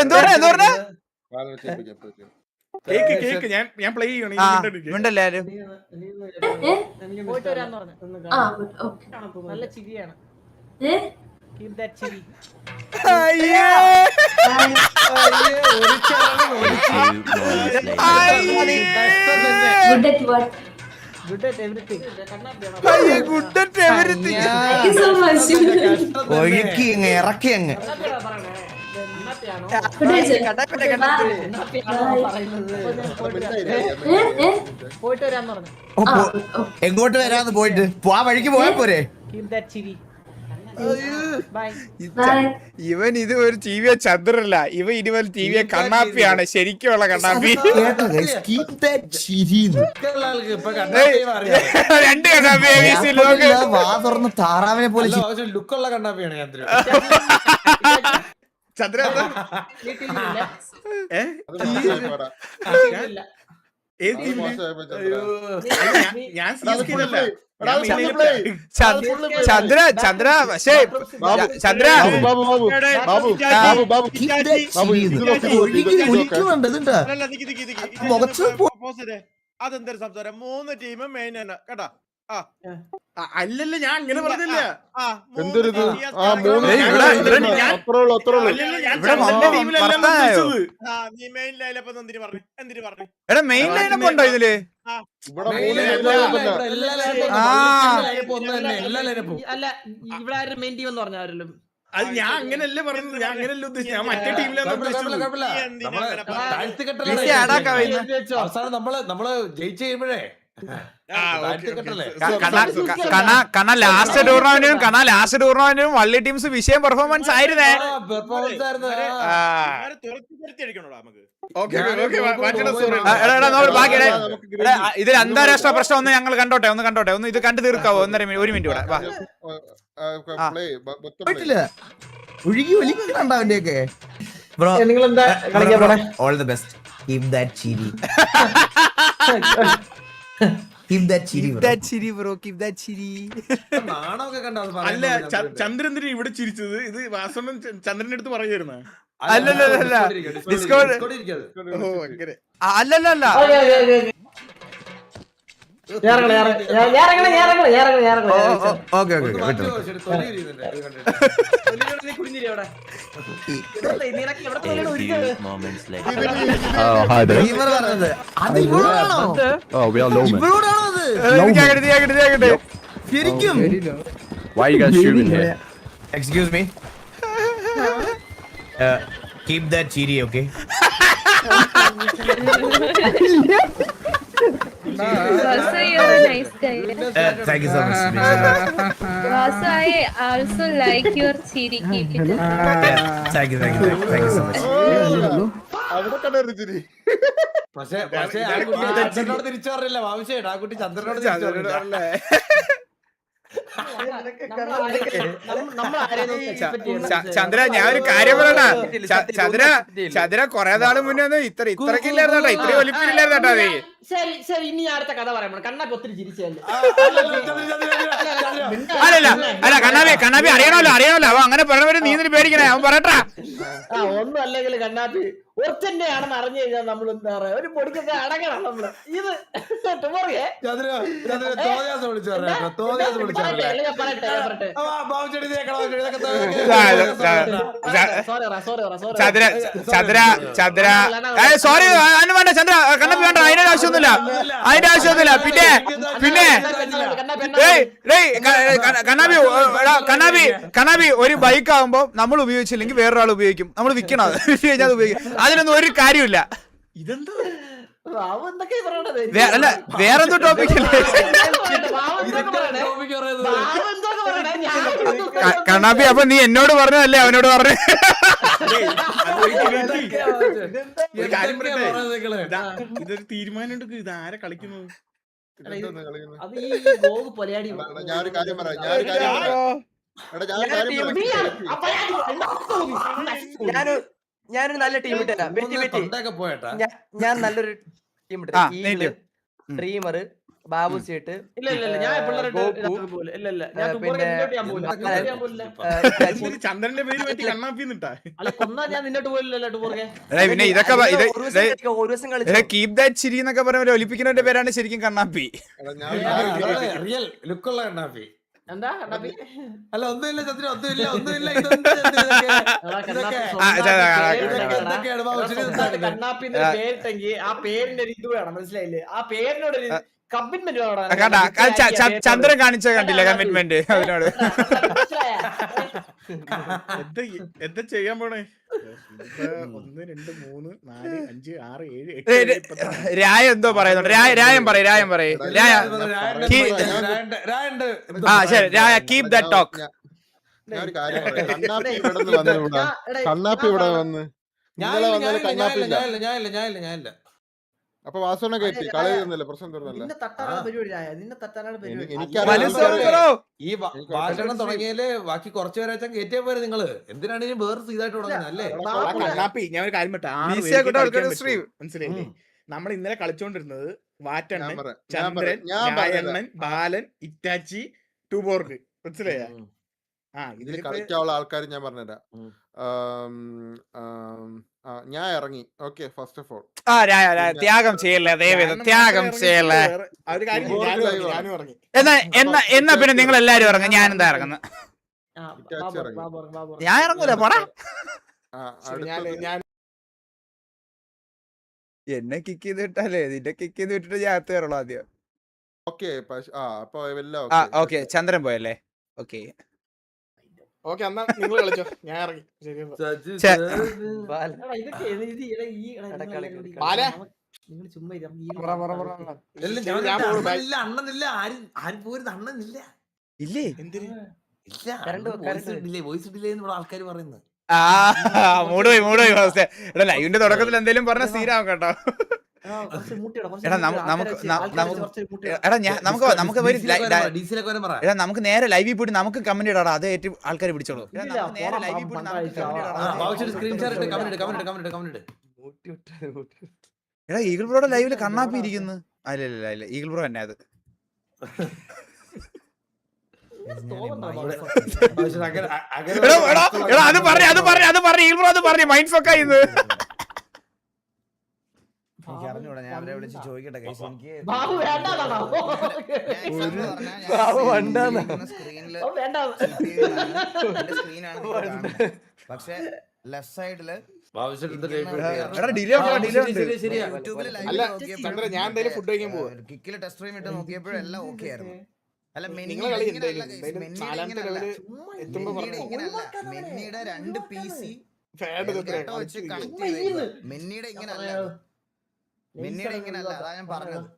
S1: എന്തോ മിണ്ടല്ലേ ആരും?
S3: നല്ല ചിരിയാണ്. Keep that chili. Good at everything.
S1: Good at everything.
S10: Thank you so much.
S9: ഒഴുക്കി അങ്ങ് ഇറക്കി അങ്ങ്
S3: പോയിട്ട് വരാന്ന് പറഞ്ഞു.
S9: എങ്ങോട്ട് വരാന്ന് പോയിട്ട് ആ വഴിക്ക് പോയാ പോരെ.
S3: Keep that chili.
S1: ഇവൻ ഇത് ഒരു ടിവിയെ ചന്ദ്രല്ല, ഇവൻ ഇതുപോലെ ടിവിയെ കണ്ണാപ്പിയാണ്, ശരിക്കുള്ള കണ്ണാപ്പി. രണ്ട് കണ്ണാപ്പി
S9: വാ തുറന്ന് താറാവിനെ പോലെ
S7: ലുക്കുള്ള കണ്ണാപ്പിയാണ് ചന്ദ്ര.
S1: ചന്ദ്ര ചന്ദ്ര ചന്ദ്ര പക്ഷേ ചന്ദ്ര
S2: അതെന്തൊരു സംസാരം? 3 ടീമും മെയിൻ തന്നെ കേട്ടാ. അല്ലല്ല, ഞാൻ അങ്ങനെ പറഞ്ഞില്ല.
S1: എടാ മെയിൻ ലൈനപ്പ് ഉണ്ടോ ഇതില്?
S3: അല്ല, ഇവിടെ ആരും മെയിൻ ടീം എന്ന് പറഞ്ഞാലും
S2: അത് ഞാൻ അങ്ങനെയല്ലേ പറഞ്ഞത്, ഞാൻ അങ്ങനെയല്ല ഉദ്ദേശിച്ചത്, ഞാൻ മറ്റേ ടീമിലാണ്
S7: അവസാനം നമ്മള് ജയിച്ചു കഴിയുമ്പോഴേ
S1: ലാസ്റ്റ് ടൂർണമെന്റിനും വള്ളി ടീംസ് വിഷയം പെർഫോമൻസ് ആയിരുന്നേ. ഇതിൽ അന്താരാഷ്ട്ര പ്രശ്നം ഒന്ന് ഞങ്ങൾ കണ്ടോട്ടെ, ഒന്ന് ഇത് കണ്ടു തീർക്കാവോ? 1 മിനിറ്റ് കൂടെ.
S9: ഒഴുകി ഒലിക്കുന്നുണ്ടോ അവന്റെയൊക്കെ?
S3: നിങ്ങൾ എന്താ കളിക്കാൻ പോണേ?
S9: All the best. Keep that ചിരി. Keep that chiri, bro.
S1: Keep that chiri, bro. Keep that chiri.
S7: നാണമൊക്കെ കണ്ടോ?
S2: അല്ല, ചന്ദ്രൻ ഇവിടെ ചിരിച്ചത് ഇത് വാസവൻ ചന്ദ്രന്റെ അടുത്ത് പറയുമായിരുന്നു.
S1: അല്ലല്ലല്ല. Discord- ഓ അങ്ങനെ അല്ലല്ല
S3: ഓക്കേ, ഓക്കേ, ഓക്കേ, ഓക്കേ. ഞാൻ ഇറങ്ങണം, ഞാൻ ഇറങ്ങണം.
S9: ഓക്കെ ഓക്കെ വിട്ടോ
S3: നിനക്ക് എവിടെ തൊഴിലാണ് ഒരുക്കിയത്?
S9: ഡ്രീമർ പറഞ്ഞത് അത് ഇവളോടാണോ ഇവളോടാണോ അത്
S1: നീയാകട്ടെ
S9: ശരിക്കും എക്സ്ക്യൂസ് മീ കീപ് ദാറ്റ് ചിരി okay
S10: Also, you're a nice guy.
S9: Thank you so much
S10: Also, I also like your chiri. Keep it up.
S9: Thank you so much
S8: അവിടെ കണ്ടൊരു ചിരി.
S7: പക്ഷേ ആ കുട്ടി ചന്ദ്രനോട് തിരിച്ചു പറഞ്ഞില്ല വാമിച്ചേട്ടാ ആ കുട്ടി ചന്ദ്രനോട് തിരിച്ചു പറഞ്ഞില്ല.
S3: നമ്മൾ ആരെയും എക്സ്പെക്ട് ചെയ്യുന്നത്
S1: ചന്ദ്ര ഞാൻ ഒരു കാര്യം പറയണ ചന്ദ്ര കൊറേ നാള് മുന്നേ ഒന്നും ഇത്രക്കില്ലായിരുന്നോട്ടാ ഇത്രയും ഒലിപ്പില്ലായിരുന്നോട്ടാ അത്
S3: ശരി ശരി ഇനി ഞാൻ അടുത്ത കഥ പറയാം കണ്ണൊക്കെ ഒത്തിരി ചിരിച്ചല്ലേ
S1: അല്ല കണ്ണാബി അറിയണല്ലോ അവൻ അങ്ങനെ പറയണവര് നീ ഇതിന് പേടിക്കണേ അവൻ പറയട്ടാ
S3: ഒന്നും അല്ലെങ്കിൽ കണ്ണാപ്പി ഒറ്റന്റെ ആണെന്ന് അറിഞ്ഞു കഴിഞ്ഞാൽ നമ്മൾ എന്താ പറയാ ഒരു പൊടിക്കൊക്കെ അടങ്ങണം നമ്മള് ഇത് പറയേ
S7: തോന്നിയാസം വിളിച്ചു പറഞ്ഞോ തോന്നിയാസം വിളിച്ചു പറഞ്ഞേ
S3: ഞാൻ പറയട്ടെ
S7: ബാബുച്ചേട്ടി
S1: ചന്ദ്ര സോറി അതിന് വേണ്ട ചന്ദ്ര കണ്ണപ്പി വേണ്ട അതിന്റെ ആവശ്യമൊന്നുമില്ല പിന്നെ കണ്ണാബി ഒരു ബൈക്ക് ആകുമ്പോ നമ്മൾ ഉപയോഗിച്ചില്ലെങ്കിൽ വേറൊരാൾ ഉപയോഗിക്കും നമ്മൾ വിൽക്കണം അത് ഉപയോഗിക്കും അതിനൊന്നും ഒരു കാര്യമില്ല അല്ല വേറെന്തോ ടോപ്പിക്കല്ലേ കണ്ണാപ്പി അപ്പൊ നീ എന്നോട് പറഞ്ഞതല്ലേ അവനോട് പറഞ്ഞു
S2: ഇതൊരു തീരുമാനം എടുക്കും ഇത് ആരെ കളിക്കുന്നത്
S3: അത് ഈ ഗോഗ് പൊലയാടി
S8: ഞാനൊരു കാര്യം പറയാം
S11: ഞാനൊരു നല്ല ടീം ഇട്ടേരാം
S7: പോയേട്ടാ
S11: ഞാൻ നല്ലൊരു ടീം ഇട്ടേരാം ഡ്രീമർ ബാബു ചേട്ട്
S3: ഇല്ല ഞാൻ
S2: ചന്ദ്രന്റെ പേര് പറ്റി കണ്ണാപ്പിന്നിട്ടാ
S3: അല്ല കൊന്നാ ഞാൻ നിന്നോട്ട് പോയില്ലല്ലോ ടൂർക്കെ
S1: പിന്നെ ഇതൊക്കെ
S11: ഒരു ദിവസം കളിച്ചു
S1: കീപ് ദാറ്റ് ചിരി എന്നൊക്കെ പറയുമ്പോൾ ഒലിപ്പിക്കുന്നവന്റെ പേരാണ് ശരിക്കും കണ്ണാപ്പി
S7: റിയൽ ലുക്കുള്ള കണ്ണാപ്പി
S3: എന്താ കണ്ണാപ്പി
S7: അല്ല ഒന്നുമില്ല ചന്ദ്ര ഒന്നുമില്ല
S3: കണ്ണാപ്പി പേരിട്ടെങ്കിൽ ആ പേരിന്റെ ഒരു ഇത് വേണം മനസ്സിലായില്ലേ ആ പേരിനോടൊരു കമ്മിറ്റ്മെന്റ്
S1: ചന്ദ്രൻ കാണിച്ച കണ്ടില്ല കമ്മിറ്റ്മെന്റ് അതിനോട്
S2: എന്താ ചെയ്യാൻ പോണേ 1 2 3 4 5 6 7 8
S1: രായ എന്തോ പറയുന്നുണ്ട് രായം പറയും ശരി രായ കീപ് ദാറ്റ് ടോക്ക്
S8: ഞാനൊരു കാര്യം പറയാം കണ്ണാപ്പി ഇവിടെ വന്ന്
S7: ഞാനില്ല
S8: അപ്പൊ വാസവനെ കയറ്റി കളയുന്നില്ല പ്രശ്നം തീർന്നല്ല
S3: നിന്നെ തട്ടാനാണ് പരിപാടി നിന്നെ തട്ടാനാണ് പരിപാടി
S7: ഈ ഭാഷണം തുടങ്ങിയാല് ബാക്കി കുറച്ചു പേരെ വെച്ചാൽ കയറ്റിയാ പോരെ നിങ്ങള് എന്തിനാണ് ഇനി വേറെ ഇതായിട്ട് തുടങ്ങുന്നത് അല്ലേ
S2: കണ്ണാപ്പി ഞാൻ ഒരു കാര്യം മനസ്സിലായില്ലേ നമ്മൾ ഇന്നലെ കളിച്ചോണ്ടിരുന്നത് വാറ്റണ്ണൻ ചന്ദ്രൻ ഞായണ്ണൻ ബാലൻ ഇറ്റാച്ചി ടൂബോർഗ് മനസ്സിലായ
S8: ഇതിൽ കളിക്കാനുള്ള ആൾക്കാർ ഞാൻ പറഞ്ഞുതരാം ഞാൻ ഇറങ്ങി ഓക്കെ ഫസ്റ്റ് ഓഫ് ഓൾ
S1: ത്യാഗം ചെയ്യല്ലേ ത്യാഗം ചെയ്യല്ലേ എന്നാ പിന്നെ നിങ്ങൾ എല്ലാരും ഇറങ്ങും ഞാൻ എന്താ ഇറങ്ങുന്നത് ഞാൻ ഇറങ്ങൂല പോടാ എന്നെ കിക്ക് ചെയ്ത് വിട്ടാലേ നിന്റെ കിക്ക് ചെയ്ത് വിട്ടിട്ട് ഞാൻ അകത്ത് കയറുള്ളൂ ആദ്യം ഓക്കെ ചന്ദ്രൻ പോയല്ലേ ഓക്കെ
S2: ഓക്കെ എന്നാ നിങ്ങൾ കളിച്ചോ ഞാൻ ഇറങ്ങി
S3: നിങ്ങൾ ചുമ്മാ
S7: അണ്ണനില്ല ആരും പോരുത് അണ്ണനില്ല
S1: ഇല്ലേ
S7: വോയിസ് ഡിലേ എന്ന് ആൾക്കാർ പറയുന്നത്
S1: മൂടുപോയി ലൈവിന്റെ തുടക്കത്തിൽ എന്തെങ്കിലും പറഞ്ഞ സ്ഥിരാവും കേട്ടോ നമുക്ക് നേരെ ലൈവിൽ പോയിട്ട് നമുക്ക് കമന്റ് ഇടാം അത് ഏറ്റവും ആൾക്കാർ പിടിച്ചോളൂ എടാ ഈഗിൾ ബ്രോയുടെ ലൈവില് കണ്ണാപ്പി ഇരിക്കുന്നു അല്ല ഈഗിൾ ബ്രോ തന്നെ അത് അത് പറഞ്ഞു മൈൻഡ് ഫക്ക് ആയിരുന്നു.
S5: എനിക്ക് അറിഞ്ഞൂടാ, ഞാൻ അവരെ വിളിച്ച് ചോദിക്കട്ടെ ഗൈസ്. എനിക്ക്
S3: ബാബു വേണ്ടാന്നാണോ?
S5: പക്ഷെ ലെഫ്റ്റ് സൈഡില്
S4: അല്ല ചന്ദ്ര, ഞാൻ എന്തായാലും ഫുഡ് കഴിക്കാൻ പോവാ.
S5: കിക്കില് ടെസ്റ്റ് സ്ട്രീം ഇട്ട് നോക്കിയപ്പോഴും എല്ലാം ഓക്കെ ആയിരുന്നു. അല്ല
S4: നിങ്ങളെ കളി എന്തായാലും നാലാമത്തെ ലെവല് എത്തുമ്പോ പറഞ്ഞു.
S5: മെന്നിയുടെ 2 PC
S4: ഫാഡ്
S5: വെച്ച് കണക്ട് മെന്നിയുടെ ഇങ്ങനല്ല, മെന്നിയുടെ ഇങ്ങനല്ല, അതാ ഞാൻ പറഞ്ഞത്.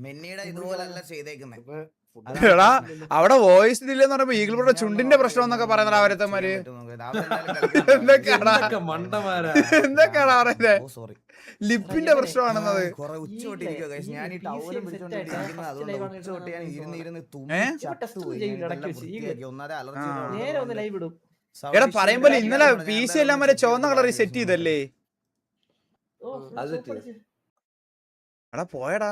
S5: മെന്നിയുടെ ഇതുപോലല്ല ചെയ്തേക്കുന്നത്.
S1: എടാ അവിടെ വോയിസ് ഇല്ലെന്ന് പറയുമ്പോ ഈഗിൾ ബ്രോയുടെ ചുണ്ടിന്റെ പ്രശ്നം എന്നൊക്കെ പറയുന്നത് അവരത്തന്മാര് എന്തൊക്കെയാടാ പറയുന്നത്? ലിപ്പിന്റെ പ്രശ്നമാണെന്നത്.
S5: കൊറേ ഉച്ചോട്ടിരിക്കുക ഗൈസ്. ഞാൻ ഈ ടവലും പിടിച്ചോണ്ടിരിക്കുന്നത് അതുകൊണ്ട് ഉച്ചോട്ട് ഞാൻ ഇരുന്ന് തുമ്മി ചത്തുപോയി. ഒന്നാതെ അലർജി.
S1: എടാ പറയുമ്പോ ഇന്നലെ PC എല്ലാം വരെ ചുവന്ന കളറിൽ സെറ്റ് ചെയ്തല്ലേ? എടാ പോയടാ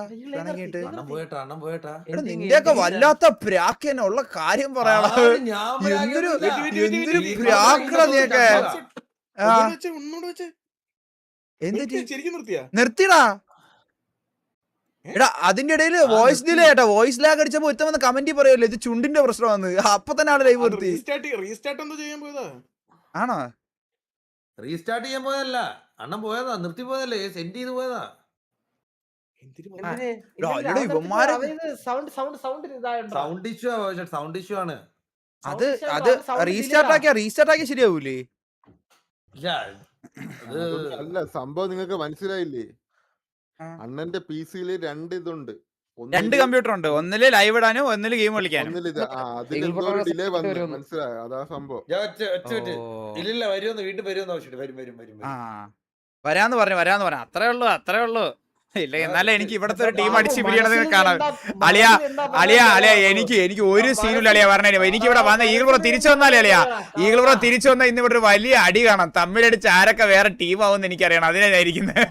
S1: നിന്റെയൊക്കെ വല്ലാത്ത പ്രാക്കനെ ഉള്ള കാര്യം പറയാടാ. എന്തൊരു പ്രാക്കടാ നീയൊക്കെ. നിർത്തിടാ. എടാ അതിന്റെ ഇടയില് വോയിസ് ഡിലേ കേട്ടോ. വോയിസ് ലാഗ് അടിച്ചപ്പോ ഉത്തമ കമന്റ് പറയുമല്ലോ ഇത് ചുണ്ടിന്റെ പ്രശ്നമാണ്. അപ്പൊ തന്നെ ആള് ലൈവ് നിർത്തി. ആണോ?
S7: റീസ്റ്റാർട്ട് ചെയ്യാൻ പോയതല്ല, അണ്ണൻ പോയതാ, നിർത്തി പോയതല്ലേ, സെൻഡ് ചെയ്ത് പോയതാ. സൗണ്ട് ഇഷ്യൂ ആണ്.
S1: അത് റീസ്റ്റാർട്ട് ആക്കിയാ ശരിയാവൂലേ?
S8: അല്ല സംഭവം നിങ്ങൾക്ക് മനസ്സിലായില്ലേ? അണ്ണന്റെ PC-യില് 2 ഇതുണ്ട്,
S1: 2 കമ്പ്യൂട്ടർ ഉണ്ട്. ഒന്നില് ലൈവ് ഇടാനും ഒന്നില് ഗെയിം കളിക്കാനും.
S8: ഡിലേ വന്നു, മനസ്സിലായോ? അതാ സംഭവം.
S7: ഇല്ല വരുമെന്ന്, വീണ്ടും വരുമെന്ന് ആവശ്യമില്ല. വരും.
S1: വരാന്ന് പറഞ്ഞു അത്രേ ഉള്ളൂ. ഇല്ല എന്നാലും എനിക്ക് ഇവിടത്തെ ഒരു ടീം അടിച്ച് പിരിയണത് കാണാം. അളിയ എനിക്ക് ഒരു സീനില്ല അളിയ പറഞ്ഞ. എനിക്ക് ഇവിടെ വന്ന ഈഗിൾ ബ്രോ തിരിച്ചു വന്നാലേ ഈഗിൾ ബ്രോ തിരിച്ചു വന്നാൽ ഇന്ന് ഇവിടെ ഒരു വലിയ അടി കാണാം. തമ്മിലടിച്ച് ആരൊക്കെ വേറെ ടീമാവുമെന്ന് എനിക്കറിയണം. അതിനായിരിക്കുന്നത്.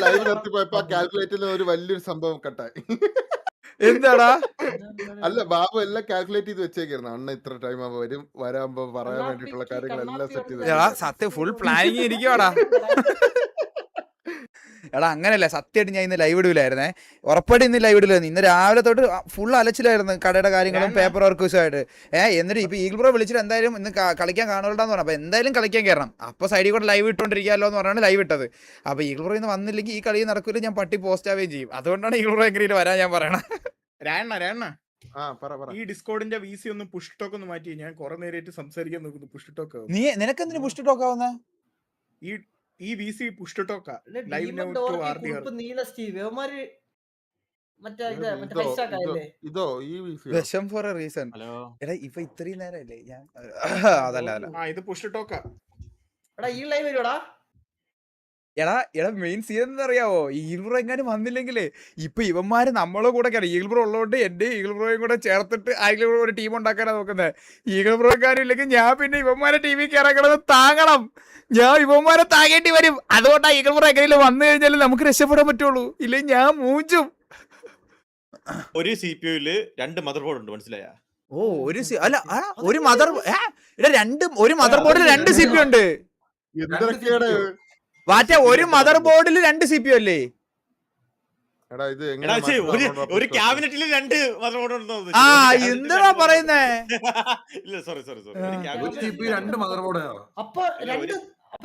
S8: ലൈവ് നിർത്തിപ്പോയപ്പോ കാൽക്കുലേറ്ററിൽ ഒരു വലിയൊരു സംഭവം കട്ടായി.
S1: എന്താടാ?
S8: അല്ല ബാബു എല്ലാം കാൽക്കുലേറ്റ് ചെയ്ത് വെച്ചേക്കായിരുന്നു. അണ്ണ ഇത്ര ടൈം വരും, വരാമ്പോ പറയാൻ വേണ്ടിട്ടുള്ള കാര്യങ്ങളെല്ലാം സെറ്റ് ചെയ്ത്.
S1: സത്യം ഫുൾ പ്ലാനിങ് ഇരിക്കുവാടാ. എടാ അങ്ങനെയല്ല, സത്യമായിട്ട് ഞാൻ ഇന്ന് ലൈവ് ഇടൂലായിരുന്നേ. ഉറപ്പായിട്ട് ഇന്ന് ലൈവ് ഇടൂലായിരുന്നു. ഇന്ന് രാവിലെ തൊട്ട് ഫുൾ അലച്ചിലായിരുന്നു കടയുടെ കാര്യങ്ങളും പേപ്പർ വർക്കും ആയിട്ട്. എന്നിട്ട് ഇപ്പൊ ഈഗിൾ ബ്രോ വിളിച്ചിട്ട് എന്തായാലും ഇന്ന് കളിക്കാൻ കാണുള്ളതാന്ന് പറഞ്ഞു. അപ്പൊ എന്തായാലും കളിക്കാൻ കയറണം. അപ്പൊ സൈഡിൽ കൂടെ ലൈവ് ഇട്ടോണ്ടിരിക്കാമല്ലോ എന്ന് പറഞ്ഞാണ് ലൈവ് ഇട്ടത്. അപ്പൊ ഈഗിൾ ബ്രോ ഇന്ന് വന്നില്ലെങ്കിൽ ഈ കളി നടക്കൂല, ഞാൻ പട്ടി പോസ്റ്റ് ആവുകയും ചെയ്യും. അതുകൊണ്ടാണ് ഈഗിൾ ബ്രോ എങ്ങനെ വരാൻ ഞാൻ പറയണത്.
S4: ഈ ഡിസ്കോഡിന്റെ VC ഒന്ന് പുഷ് ടോക്ക് ഒന്ന് മാറ്റി. ഞാൻ കുറെ നേരമായിട്ട് സംസാരിക്കാൻ നോക്കുന്നു. പുഷ് ടോക്ക്
S1: നിനക്കെന്തിനു പുഷ് ടോക്ക് ആവുന്ന?
S4: ഈ VC പുഷ് ടോക്കാ.
S8: ഇതോ ഈ
S1: വിഷം ഫോർ എ റീസൺ. എടാ ഇപ്പൊ ഇത്രയും നേരമല്ലേ ഞാൻ അതല്ല
S4: ഇത് പുഷ് ടോക്കാ.
S1: എടാ മെയിൻ സീൻ എന്താ ഈഗിൾ ബ്രോ എങ്ങാനും വന്നില്ലെങ്കിലേ ഇപ്പൊ ഇവന്മാര് നമ്മളെ കൂടെ ഈഗിൾ ബ്രോ ഉള്ളതുകൊണ്ട് എന്റെ ഈഗിൾ ബ്രോയും കൂടെ ചേർത്തിട്ട് ഈഗിൾ ബ്രോ ഒരു ടീം ഉണ്ടാക്കാനാ നോക്കുന്നത്. ഈഗിൾ ബ്രോ എങ്ങാനും ഇല്ലെങ്കിൽ ഞാൻ പിന്നെ ഇവന്മാരെ ടീമിൽ കയറാൻ കിടന്ന് താങ്ങണം. ഞാൻ ഇവന്മാരെ താങ്ങേണ്ടി വരും. അതുകൊണ്ടാ ഈഗിൾ ബ്രോ എങ്ങനെയും വന്നു കഴിഞ്ഞാൽ നമുക്ക് രക്ഷപ്പെടാൻ പറ്റുള്ളൂ. ഇല്ലെങ്കിൽ ഞാൻ മൂഞ്ചും.
S2: ഒരു CPU-ല് 2 മദർ ബോർഡ് ഉണ്ട്, മനസ്സിലായ?
S1: ഒരു മദർ ബോർഡിൽ 2 CPU ഉണ്ട്. വാറ്റ ഒരു മദർ ബോർഡിൽ 2 CPU അല്ലേ?
S2: ഒരു ക്യാബിനറ്റില് 2 മദർ ബോർഡ് ഉണ്ടോ?
S1: എന്താ പറയുന്നേ?
S2: ഇല്ല സോറി
S7: 2 മദർ ബോർഡ്.
S3: അപ്പൊ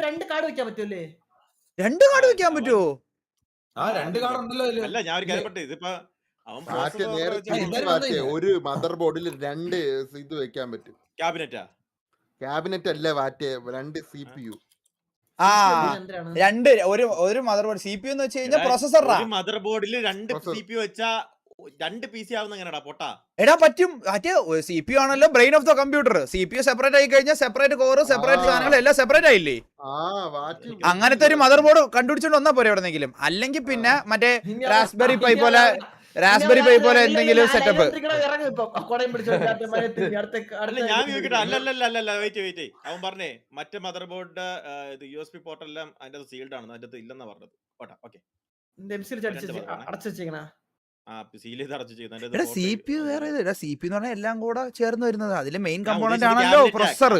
S3: 2 കാർഡ് വെക്കാൻ പറ്റൂല്ലേ?
S1: 2 കാർഡ് വെക്കാൻ പറ്റുമോ?
S7: 2 കാർഡ് ഉണ്ടല്ലോ.
S2: അല്ല ഞാൻ ഒരു കാര്യം പറഞ്ഞത്, ഇതിപ്പോ
S8: ഒരു മദർ ബോർഡിൽ 2 ഇത് വെക്കാൻ പറ്റും. ക്യാബിനറ്റ് അല്ലേ വാറ്റേ, 2 CPU.
S1: ഒരു മദർ ബോർഡ് CPU എന്ന് വെച്ച് കഴിഞ്ഞാൽ പ്രോസസറാ.
S2: മദർ ബോർഡിൽ 2 CPU വെച്ചാ 2 PC ആവുന്ന എങ്ങനെയാ പൊട്ടാ?
S1: എടാ പറ്റും. മറ്റേ CPU ആണല്ലോ brain of the computer. CPU separate ആയി കഴിഞ്ഞാൽ സെപ്പറേറ്റ് കോർ സെപ്പറേറ്റ് സാധനങ്ങൾ എല്ലാം സെപ്പറേറ്റ് ആയില്ലേ? അങ്ങനത്തെ ഒരു മദർ ബോർഡ് കണ്ടുപിടിച്ചോണ്ട് വന്നാ പോരെ എവിടെന്നെങ്കിലും. അല്ലെങ്കിൽ പിന്നെ മറ്റേ റാസ്ബെറി പൈ പോലെ എന്തെങ്കിലും സെറ്റപ്പ്.
S2: ഞാൻ അല്ലല്ല വെയിറ്റ് അവൻ പറഞ്ഞേ മറ്റേ മദർ ബോർഡ് USB പോർട്ട് എല്ലാം അതിന്റെ സീൽഡ് ആണ്, അതിന്റെ ഇല്ലെന്നാ പറഞ്ഞത്. ഓക്കെ
S3: അടച്ചു വെച്ചേക്കണ
S2: സീൽ ചെയ്ത് അടച്ചു ചെയ്യുന്നത്.
S1: എടാ സി പി യു വേറെ ഇതാ സി പി എന്ന് പറഞ്ഞാൽ എല്ലാം കൂടെ ചേർന്ന് വരുന്നത്. അതിലെ മെയിൻ കമ്പോണന്റ് ആണല്ലോ പ്രൊസസർ.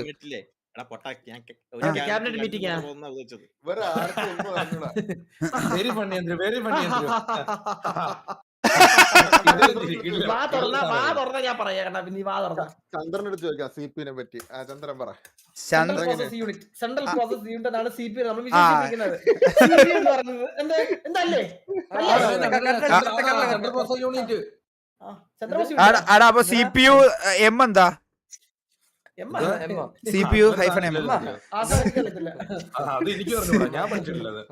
S3: ക്യാബിനറ്റ് മീറ്റിംഗ്
S8: വേറെ ആർക്കും ഒന്നും അറിഞ്ഞൂടാ.
S7: Very funny Andrew, very funny Andrew.
S3: ഞാൻ പറയാ നീ വാ തുറന്ന
S8: ചന്ദ്രൻ എടുത്ത് ചോദിക്കാം CP നെ പറ്റി. ചന്ദ്രൻ പറ.
S3: സെൻട്രൽ പ്രോസസ് യൂണിറ്റ് എന്നാണ് CP നമ്മൾ വിശേഷിപ്പിക്കുന്നത്. CP എന്ന് പറയുന്നത് എന്തല്ലേ
S7: സെൻട്രൽ പ്രോസസ് യൂണിറ്റ്.
S1: അടാ അപ്പൊ സി പി യു എം എന്താ? C P U hyphen M.
S7: അത് എനിക്ക് പറഞ്ഞൂടാ, ഞാൻ പഠിച്ചിട്ടില്ല അത്.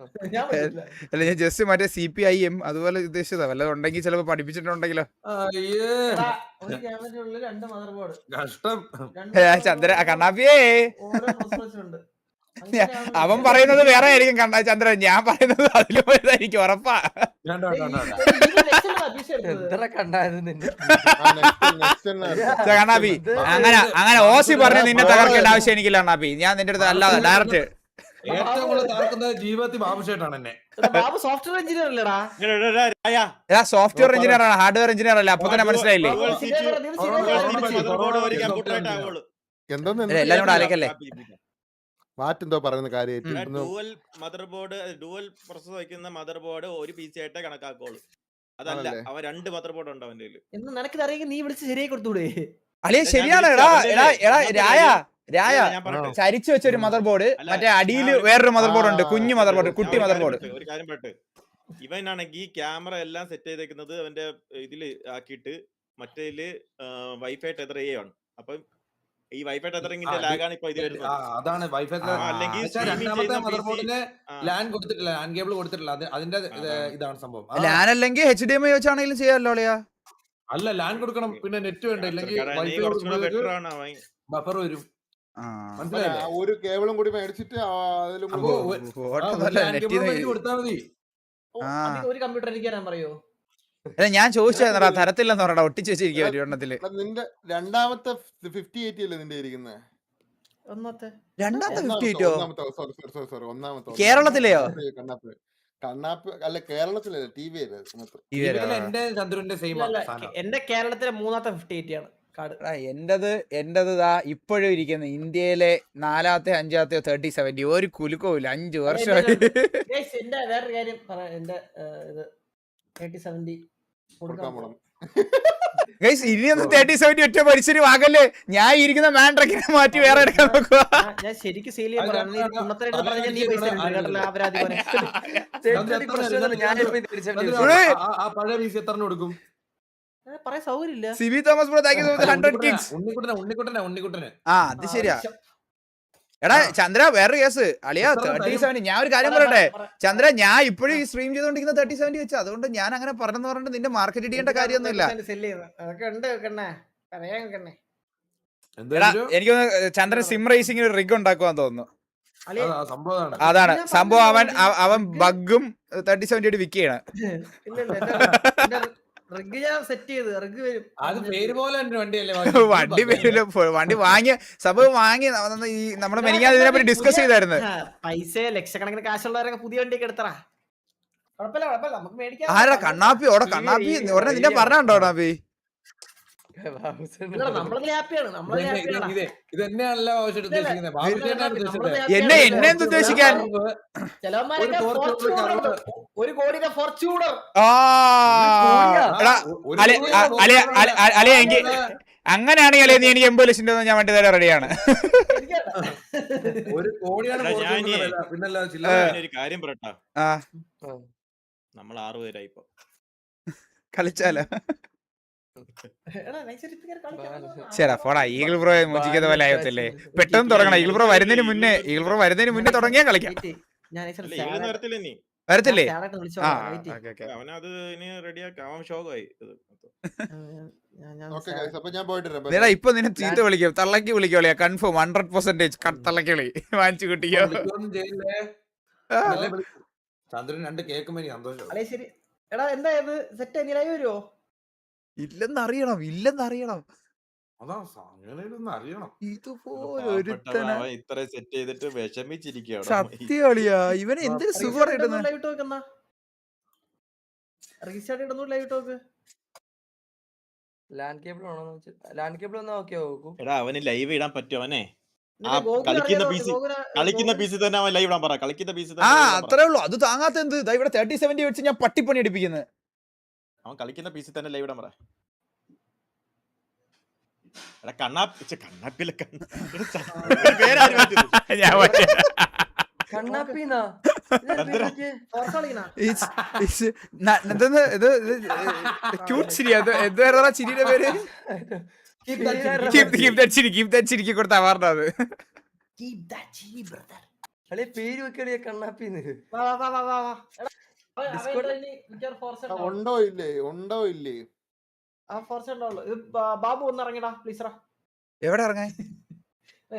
S1: അല്ല ഞാൻ ജസ്റ്റ് മറ്റേ CPIM അതുപോലെ ഉദ്ദേശിച്ചതാ. വല്ലതും ഉണ്ടെങ്കിൽ ചിലപ്പോ പഠിപ്പിച്ചിട്ടുണ്ടെങ്കിലോ.
S7: അയ്യേ
S3: ഒരു ക്യാബിനറ്റിനുള്ളിൽ 2 മദർ ബോർഡ്,
S7: കഷ്ടം.
S1: ചന്ദ്ര കണ്ണാപ്പിയേ
S3: ഓരോ പ്രോസസ്സർ ഉണ്ട്.
S1: അവൻ പറയുന്നത് വേറെ ആയിരിക്കും ചന്ദ്രൻ, ഞാൻ പറയുന്നത് അതിലും വലുതായിരിക്കും ഉറപ്പാ. കണ്ണാപ്പി അങ്ങനെ ഓസി പറഞ്ഞ് നിന്നെ തകർക്കേണ്ട ആവശ്യം എനിക്കില്ല കണ്ണാപ്പി. ഞാൻ നിന്റെ അടുത്ത് അല്ലാതെ ഡയറക്റ്റ്
S7: ഏറ്റവും കൂടുതൽ തകർക്കുന്നത് ജീവിതത്തിൽ ബാബുഷേട്ടാണ് എന്നെ.
S3: ബാബു സോഫ്റ്റ്വെയർ എഞ്ചിനീയർ അല്ലടാ.
S1: സോഫ്റ്റ്വെയർ എഞ്ചിനീയർ ആണ്, ഹാർഡ്വെയർ എഞ്ചിനീയർ അല്ല. അപ്പൊ തന്നെ മനസ്സിലായില്ലേ? എല്ലാരും കൂടെ അലക്കല്ലേ.
S8: മാറ്റെന്തോ പറയുന്ന കാര്യമായിട്ട്
S2: dual mother board, dual process വയ്ക്കുന്ന മദർ ബോർഡ് ഒരു PC ആയിട്ടേ കണക്കാക്കോളൂ. അതല്ല, അവൻ 2 മദർ ബോർഡ് ഉണ്ട് അവന്റെ കയ്യില്.
S3: എന്ന് നിനക്ക് അറിയാമെങ്കിൽ നീ വിളിച്ച് ശരിയായി കൊടുത്തൂടെ?
S1: അളിയ ശരിയാണ്. രായ ചരിച്ചു വെച്ചൊരു മദർ ബോർഡ്, മറ്റേ അടിയിൽ വേറൊരു മദർ ബോർഡ് ഉണ്ട്, കുഞ്ഞു മദർ ബോർഡ്, കുട്ടി മദർ ബോർഡ്.
S2: ഒരു കാര്യം പറട്ടെ, ഇവനാണെങ്കിൽ ക്യാമറ എല്ലാം സെറ്റ് ചെയ്തേക്കുന്നത് അവന്റെ ഇതില് ആക്കിയിട്ട് മറ്റേതില് വൈഫൈ ടെതർ ചെയ്യാണ്. അപ്പം ഈ വൈഫൈ ടെതറിങ്ങിന്റെ ലാഗാണ് ഇപ്പൊ ഇത് വരുന്നത്.
S7: അതാണ് വൈഫൈ. രണ്ടാമത്തെ മദർ ബോർഡിന് ലാൻ കൊടുത്തിട്ടില്ല, ലാൻ കേബിൾ കൊടുത്തിട്ടില്ല. അതിന്റെ ഇതാണ് സംഭവം.
S1: ലാൻ അല്ലെങ്കിൽ HDMI വെച്ചാണെങ്കിലും ചെയ്യാമല്ലോ അളിയാ.
S7: അല്ല, ലാൻ കൊടുക്കണം, പിന്നെ നെറ്റ് വേണ്ട, ഇല്ലെങ്കിൽ ബഫർ വരും. മനസ്സിലായില്ലേ?
S8: ഒരു കേബിളും കൂടി മേടിച്ചിട്ട് അതിലും
S7: കൊടുത്താൽ മതി.
S3: ഒരു കമ്പ്യൂട്ടർ എനിക്ക് തരാൻ പറയോ?
S1: ഞാൻ ചോദിച്ചാ തരത്തില്ലെന്ന് പറഞ്ഞാ, ഒട്ടിച്ച് വെച്ചിരിക്കുക ഒരു എണ്ണത്തില്.
S8: നിന്റെ രണ്ടാമത്തെ 58 അല്ലേ നിന്റെ ഇരിക്കുന്നത്?
S3: ഒന്നാമത്തെ
S1: 58
S8: സോറി ഒന്നാമത്തെ
S1: കേരളത്തിലെയോ?
S8: കണ്ണാപ്പ് അല്ല, കേരളത്തിലല്ലേ, TV
S7: എന്റെ ചന്ദ്രന്റെ സെയിം.
S3: എന്റെ കേരളത്തിലെ 3ാമത്തെ 58 ആണ് കാർഡ്.
S1: എന്റേത് ഇപ്പോഴും ഇരിക്കുന്നത് ഇന്ത്യയിലെ 4ാമത്തെ 5ാമത്തെ 3070. ഒരു കുലുക്കവും 5 വർഷമായി.
S3: എന്റെ വേറൊരു കാര്യം പറയാം, എന്റെ ഇത് 3070 കൊടുക്കാൻ പോണം.
S1: ഇനിയൊന്നും 3070 ഒറ്റ പരിസരം ആകല്ലേ. ഞാൻ ഇരിക്കുന്ന മാൻഡ്രക്കിനെ മാറ്റി വേറെ എടുക്കാൻ നോക്കുക.
S3: ഞാൻ ശരിക്കും സെയിൽ ചെയ്യാൻ പറയാം. നീ പൈസ അപരാധി പോലെ.
S7: പഴയ പീസ് എത്ര കൊടുക്കും?
S3: പറയാൻ സൗകര്യമില്ല.
S1: Sibi Thomas bro, thank you 100 kids.
S7: ഉണ്ണിക്കുട്ടനെ.
S1: അത് ശരിയാ. എടാ ചന്ദ്ര, വേറൊരു കേസ് അളിയാ. 3070 ഞാൻ ഒരു കാര്യം പറയട്ടെ ചന്ദ്ര, ഞാൻ ഇപ്പോഴും ഈ സ്ട്രീം ചെയ്തോണ്ടിരിക്കുന്ന 3070 വെച്ചാ. അതുകൊണ്ട് ഞാൻ അങ്ങനെ പറഞ്ഞെന്ന് പറഞ്ഞിട്ട് നിന്റെ മാർക്കറ്റ് ചെയ്യേണ്ട കാര്യമൊന്നുമില്ല. എനിക്കൊന്ന് ചന്ദ്രൻ സിം റേസിംഗിന് ഒരു റിഗ് ഉണ്ടാക്കുവാന്ന് തോന്നുന്നു. അതാണ് സംഭവം. അവൻ ബഗ്ഗും 3070 വിക്ക് ചെയ്യണം. വണ്ടി വരില്ല. വണ്ടി വാങ്ങിയ സംഭവം വാങ്ങി ഈ നമ്മുടെ മെനിങ്ങാൻ ഇതിനെപ്പറ്റി ഡിസ്കസ് ചെയ്തായിരുന്നു.
S3: പൈസ ലക്ഷക്കണക്കിന് കാശുള്ളവരൊക്കെ പുതിയ വണ്ടിയൊക്കെ എടുത്തറാ.
S1: ആരാ കണ്ണാപ്പി? ഓടെ കണ്ണാപ്പി ഉടനെ നിന്നെ പറഞ്ഞോ കണ്ണാപ്പി? എന്നെ എന്തുദ്ദേശിക്കാൻ? അല്ലെ അങ്ങനെയാണെങ്കിൽ അല്ലെ നീ എനിക്ക് 80 ലക്ഷം രൂപ ഞാൻ വണ്ടി തരാൻ റെഡിയാണ്.
S2: ഒരു കാര്യം പറട്ടാ, നമ്മൾ 6 പേരായി ഇപ്പൊ.
S1: കളിച്ചാലോ? ശരാ പോടാ. ഈഗിൾ ബ്രോ മോചിക്കുന്ന പോലെ ആയത്തില്ലേ. പെട്ടെന്ന് തുടങ്ങണം. ഈഗിൾ ബ്രോ വരുന്നതിന് മുന്നേ തുടങ്ങിയാ കളിക്കാം. വരത്തില്ലേ?
S2: അവനത് ഇനി റെഡിയാക്കാം. അവൻ ഷോക്കായി.
S1: ഇപ്പൊ നിന്നെ ചീത്ത വിളിക്കും, തള്ളക്ക് വിളിക്കോളിയാ. കൺഫേം 100% തള്ളക്ക് വിളി വാങ്ങിച്ചു കിട്ടിയോ?
S7: ചന്ദ്രൻ 2 കേൾക്കുമ്പോ സന്തോഷം.
S1: ഇല്ലെന്നറിയണം.
S2: ഇത്ര സെറ്റ് ചെയ്തിട്ട് വിഷമിച്ചിരിക്കുകയാണ്.
S1: സത്യളിയാ. ഇവന് എന്തൊരു സുഖം.
S3: റീസ്റ്റാർട്ട് ചെയ്തൊന്നും ലൈവ് ടോക്ക്.
S11: ലാൻഡ് കേബിൾ ആണോ ലാൻഡ് കേബിൾ ഒന്ന് ഓക്കെ നോക്കൂ.
S2: എടാ അവന് ലൈവ് ഇടാൻ പറ്റും അവനെ
S3: നിന്റെ ഗോകുൽ
S2: കളിക്കുന്ന
S3: അറിയാലോ,
S2: PC
S3: ഗോകുൽ-
S2: കളിക്കുന്ന
S3: ഗോകുൽ-
S2: PC തന്നെ അവൻ ലൈവ് ഇടാൻ പറ. കളിക്കുന്ന PC
S1: ആ
S2: തന്നെ live ഇടാൻ പറ.
S1: അത്രേ ഉള്ളൂ. അത് താങ്ങാത്ത എന്ത് ഇതാ ഇവിടെ 3070 വെച്ച് ഞാൻ പട്ടിപ്പണി എടുപ്പിക്കുന്നത്.
S2: അവൻ കളിക്കുന്ന PC തന്നെ ലൈവ് ഇടാൻ പറ. എടാ കണ്ണാപ്പിലെ പേരാരും മാറ്റുന്നത്.
S1: ഞാൻ മറ്റേ
S11: കണ്ണാപ്പിന്നാ
S3: ഫോർസ് കളിക്കണ.
S1: എന്തെന്ന് ഇത് ക്യൂട്ട് ചിരി എന്താ ചിരിയുടെ പേര്? കീപ് ദാറ്റ് ചിരിക്ക് കൊടുത്ത അവാർഡ് അത്.
S11: അല്ലെ പേര് വെക്കടിയ കണ്ണാപ്പിന്ന്.
S3: വാ വാ വാ വാ വാ വാ. എടാ, അവൻ ഇനി മിക്കവാറും ഫോർസ് ഉണ്ടാവും.
S8: ഉണ്ടോ ഇല്ലേ
S3: ആ ഫോർസ് ഉണ്ടാവുള്ളൂ. ഇത് ബാബു ഒന്ന് ഇറങ്ങിടാ പ്ലീസ്.
S1: എവിടെ ഇറങ്ങാൻ?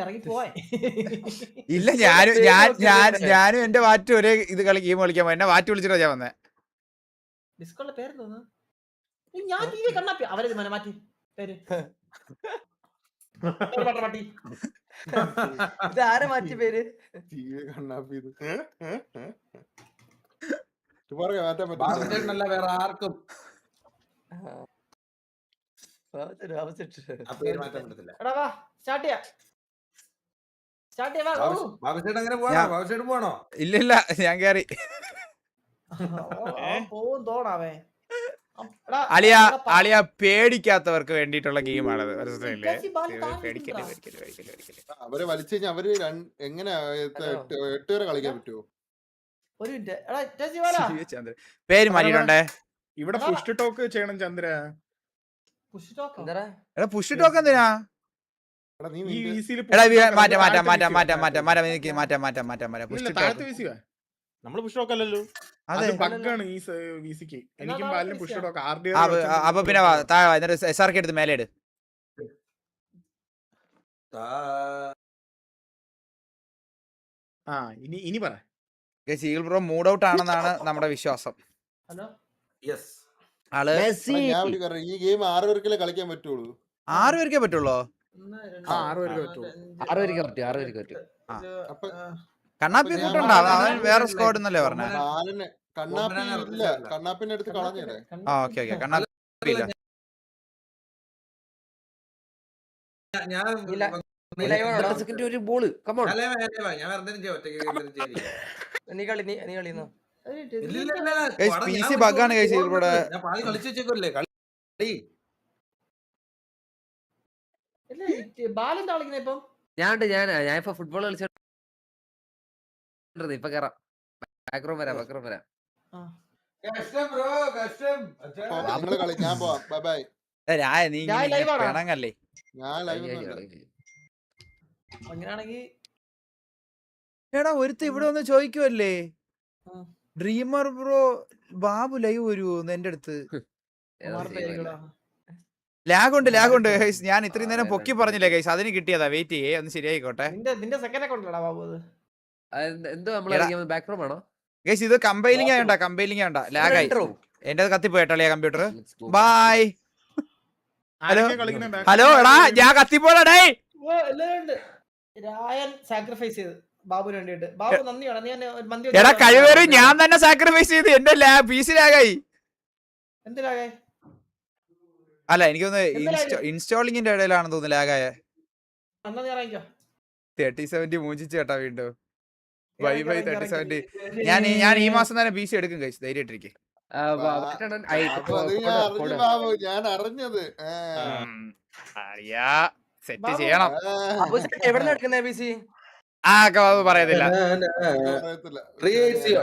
S3: ഇറങ്ങി പോയെ.
S1: ഇല്ല ഞാനും എന്റെ വാറ്റും ഒരേ ഇത് ഗെയിം കളിക്കാൻ എന്നെ വാറ്റ് വിളിച്ചിട്ടാ ഞാൻ വന്നേ.
S3: ഡിസ്കോളിന്റെ പേര് തോന്നുന്നു. ഞാൻ ടിവി കണ്ണാപ്പി അവരത് മന മാറ്റി പേര്. മാറ്റി.
S11: ഇത് ആരെ മാറ്റി പേര്?
S8: കണ്ണാപ്പി ഇത് മാറ്റാൻ പറ്റും.
S7: ബാബുചേട്ടനല്ല വേറെ ആർക്കും ആ പേര് മാറ്റാൻ പറ്റത്തില്ല.
S3: എടാ വാ സ്റ്റാർട്ട് ചെയ്യാം. സ്റ്റാർട്ട് ചെയ്യാ വാ.
S7: ബാബുചേട്ടൻ അങ്ങനെ പോവാണോ? ബാബുചേട്ടൻ പോവാണോ?
S1: ഇല്ല ഞാൻ കേറി.
S3: പോവും തോണാവേ.
S1: അളിയ പേടിക്കാത്തവർക്ക് വേണ്ടിയിട്ടുള്ള ഗെയിമാണത്. മനസ്സിലായില്ലേ? പേടിക്കല്ലേ.
S8: അവരെ വലിച്ചു കഴിഞ്ഞാൽ അവര് എങ്ങനെ 8 വരെ കളിക്കാൻ പറ്റുമോ?
S3: ഒരു മിനിറ്റ്. എടാ ടെസി വാടാ.
S1: പേര് മാറ്റിയിട്ടുണ്ടേ.
S4: ഇവിടെ പുഷ് ടോക്ക് ചെയ്യണം ചന്ദ്ര.
S3: Push talk.
S11: എന്താ
S1: എടാ പുഷ് ടോക്ക് എന്തിനാ?
S8: എടാ നീ
S4: ഈ VC ല്
S1: എടാ
S4: push talk
S1: മാറ്റാം
S4: ഇല്ല, താഴത്തെ VC വാ.
S2: നമ്മള് പുഷ് നോക്കല്ലോ.
S1: അതെ
S4: അത് ബഗ്ഗാണ് ഈ VCക്ക്. എനിക്കും ബാലിനും പുഷ് ടോക്ക്
S1: അപ്പൊ പിന്നെ വാ, താഴെ വാ. എന്നിട്ട് SRK എടുത്ത് മേലെ ഇട്.
S4: ഇനി പറ.
S1: ഈഗിൾ ബ്രോ മൂഡ് ഔട്ട് ആണെന്നാണ് നമ്മുടെ വിശ്വാസം.
S3: Hello
S7: yes.
S1: ആള്
S8: ഞാൻ ഒരു കാര്യം, ഈ ഗെയിം 6 പേർക്കല്ലേ കളിക്കാൻ പറ്റുള്ളൂ.
S1: 6 പേർക്കേ പറ്റുള്ളൂ.
S4: 6 പേർക്ക് പറ്റുമോ?
S6: 6 പേർക്ക് പറ്റും.
S8: അപ്പൊ
S1: കണ്ണാപ്പി കൂട്ടുണ്ടോ? അവൻ വേറെ സ്ക്വാഡ് എന്നല്ലേ പറഞ്ഞേ?
S8: കണ്ണാപ്പി ഇല്ല, കണ്ണാപ്പിന്റെ അടുത്ത് കളഞ്ഞേ.
S1: ഓക്കെ കണ്ണാപ്പി ഇല്ല.
S6: സെക്കൻഡ് ഒരു ബോള് കമോൺ.
S7: ഞാൻ വെറുതെ ഒറ്റയ്ക്ക്
S11: നീ കളിന്നോ.
S1: PC ബഗ്ഗാണ് ഗൈസ് ഇവിടെ.
S7: ഞാൻ പാതി കളിച്ചു വെച്ചേക്കല്ലേ കളി.
S3: ബാലെന്താ കളിക്കുന്നത് ഇപ്പം?
S6: ഞാൻ ഇപ്പൊ ഫുട്ബോൾ കളിച്ചോ. ഇപ്പൊ കേറാം. ബാക്ക്റൂം വരാം.
S8: നിങ്ങള് കളി, ഞാൻ പോവാം. Bye bye.
S1: നീ
S3: ഞാൻ live ആണോ?
S1: വേണങ്ങല്ലേ?
S8: ഞാൻ ലൈവ്
S3: അങ്ങനെയാണെങ്കി
S1: എടാ ഒരുത്ത ഇവിടെ ഒന്ന് ചോദിക്കുവല്ലേ, ഡ്രീമർ ബ്രോ ബാബു ലൈവ് വരുമോന്ന് എന്റെ അടുത്ത്. ലാഗുണ്ട് ഗൈസ്. ഞാൻ ഇത്രയും നേരം പൊക്കി പറഞ്ഞില്ലേ ഗൈസ്, അതിന് കിട്ടിയതാ. വെയിറ്റ് ചെയ്യേ, ഒന്ന് ശരിയായിക്കോട്ടെ.
S3: നിന്റെ സെക്കൻഡ് അക്കൗണ്ടിലാടാ ബാബു അത്.
S6: എന്തോ നമ്മള് ബാക്ക്റൂം ആണോ
S1: ഗൈസ്? ഇത് കമ്പൈലിംഗ് ആയോണ്ടാ ലാഗായി. എന്റെ കത്തിപ്പോയിട്ടളിയാ കമ്പ്യൂട്ടർ. ബൈ. ഹലോ എടാ ഞാൻ കത്തിപ്പോടേ.
S3: രായൻ സാക്രിഫൈസ് ചെയ്ത് ബാബുന് വേണ്ടിട്ട്. ബാബു നന്ദിയാണ്. നീ മന്തി
S1: എടാ കഴിവേറി ഞാൻ തന്നെ സാക്രിഫൈസ് ചെയ്ത് എന്റെ PC ലാഗായി.
S3: എന്തിലാകെ?
S1: അല്ല എനിക്കൊന്ന് ഇൻസ്റ്റാളിങ്ങിന്റെ ഇടയിലാണെന്ന് തോന്നുന്നു ലാഗായ. 3070 മൂഞ്ചിച്ച് കേട്ടാ വീണ്ടും. ബൈ 3070. ഞാൻ ഈ മാസം തന്നെ PC എടുക്കും കഴിച്ചു. ധൈര്യമായിട്ടിരിക്കും.
S8: ഞാൻ അറിഞ്ഞത്
S1: സെറ്റ് ചെയ്യണം.
S11: എവിടെ എടുക്കുന്ന PC?
S1: ആ പറയത്തില്ല.
S8: അറിയത്തില്ല.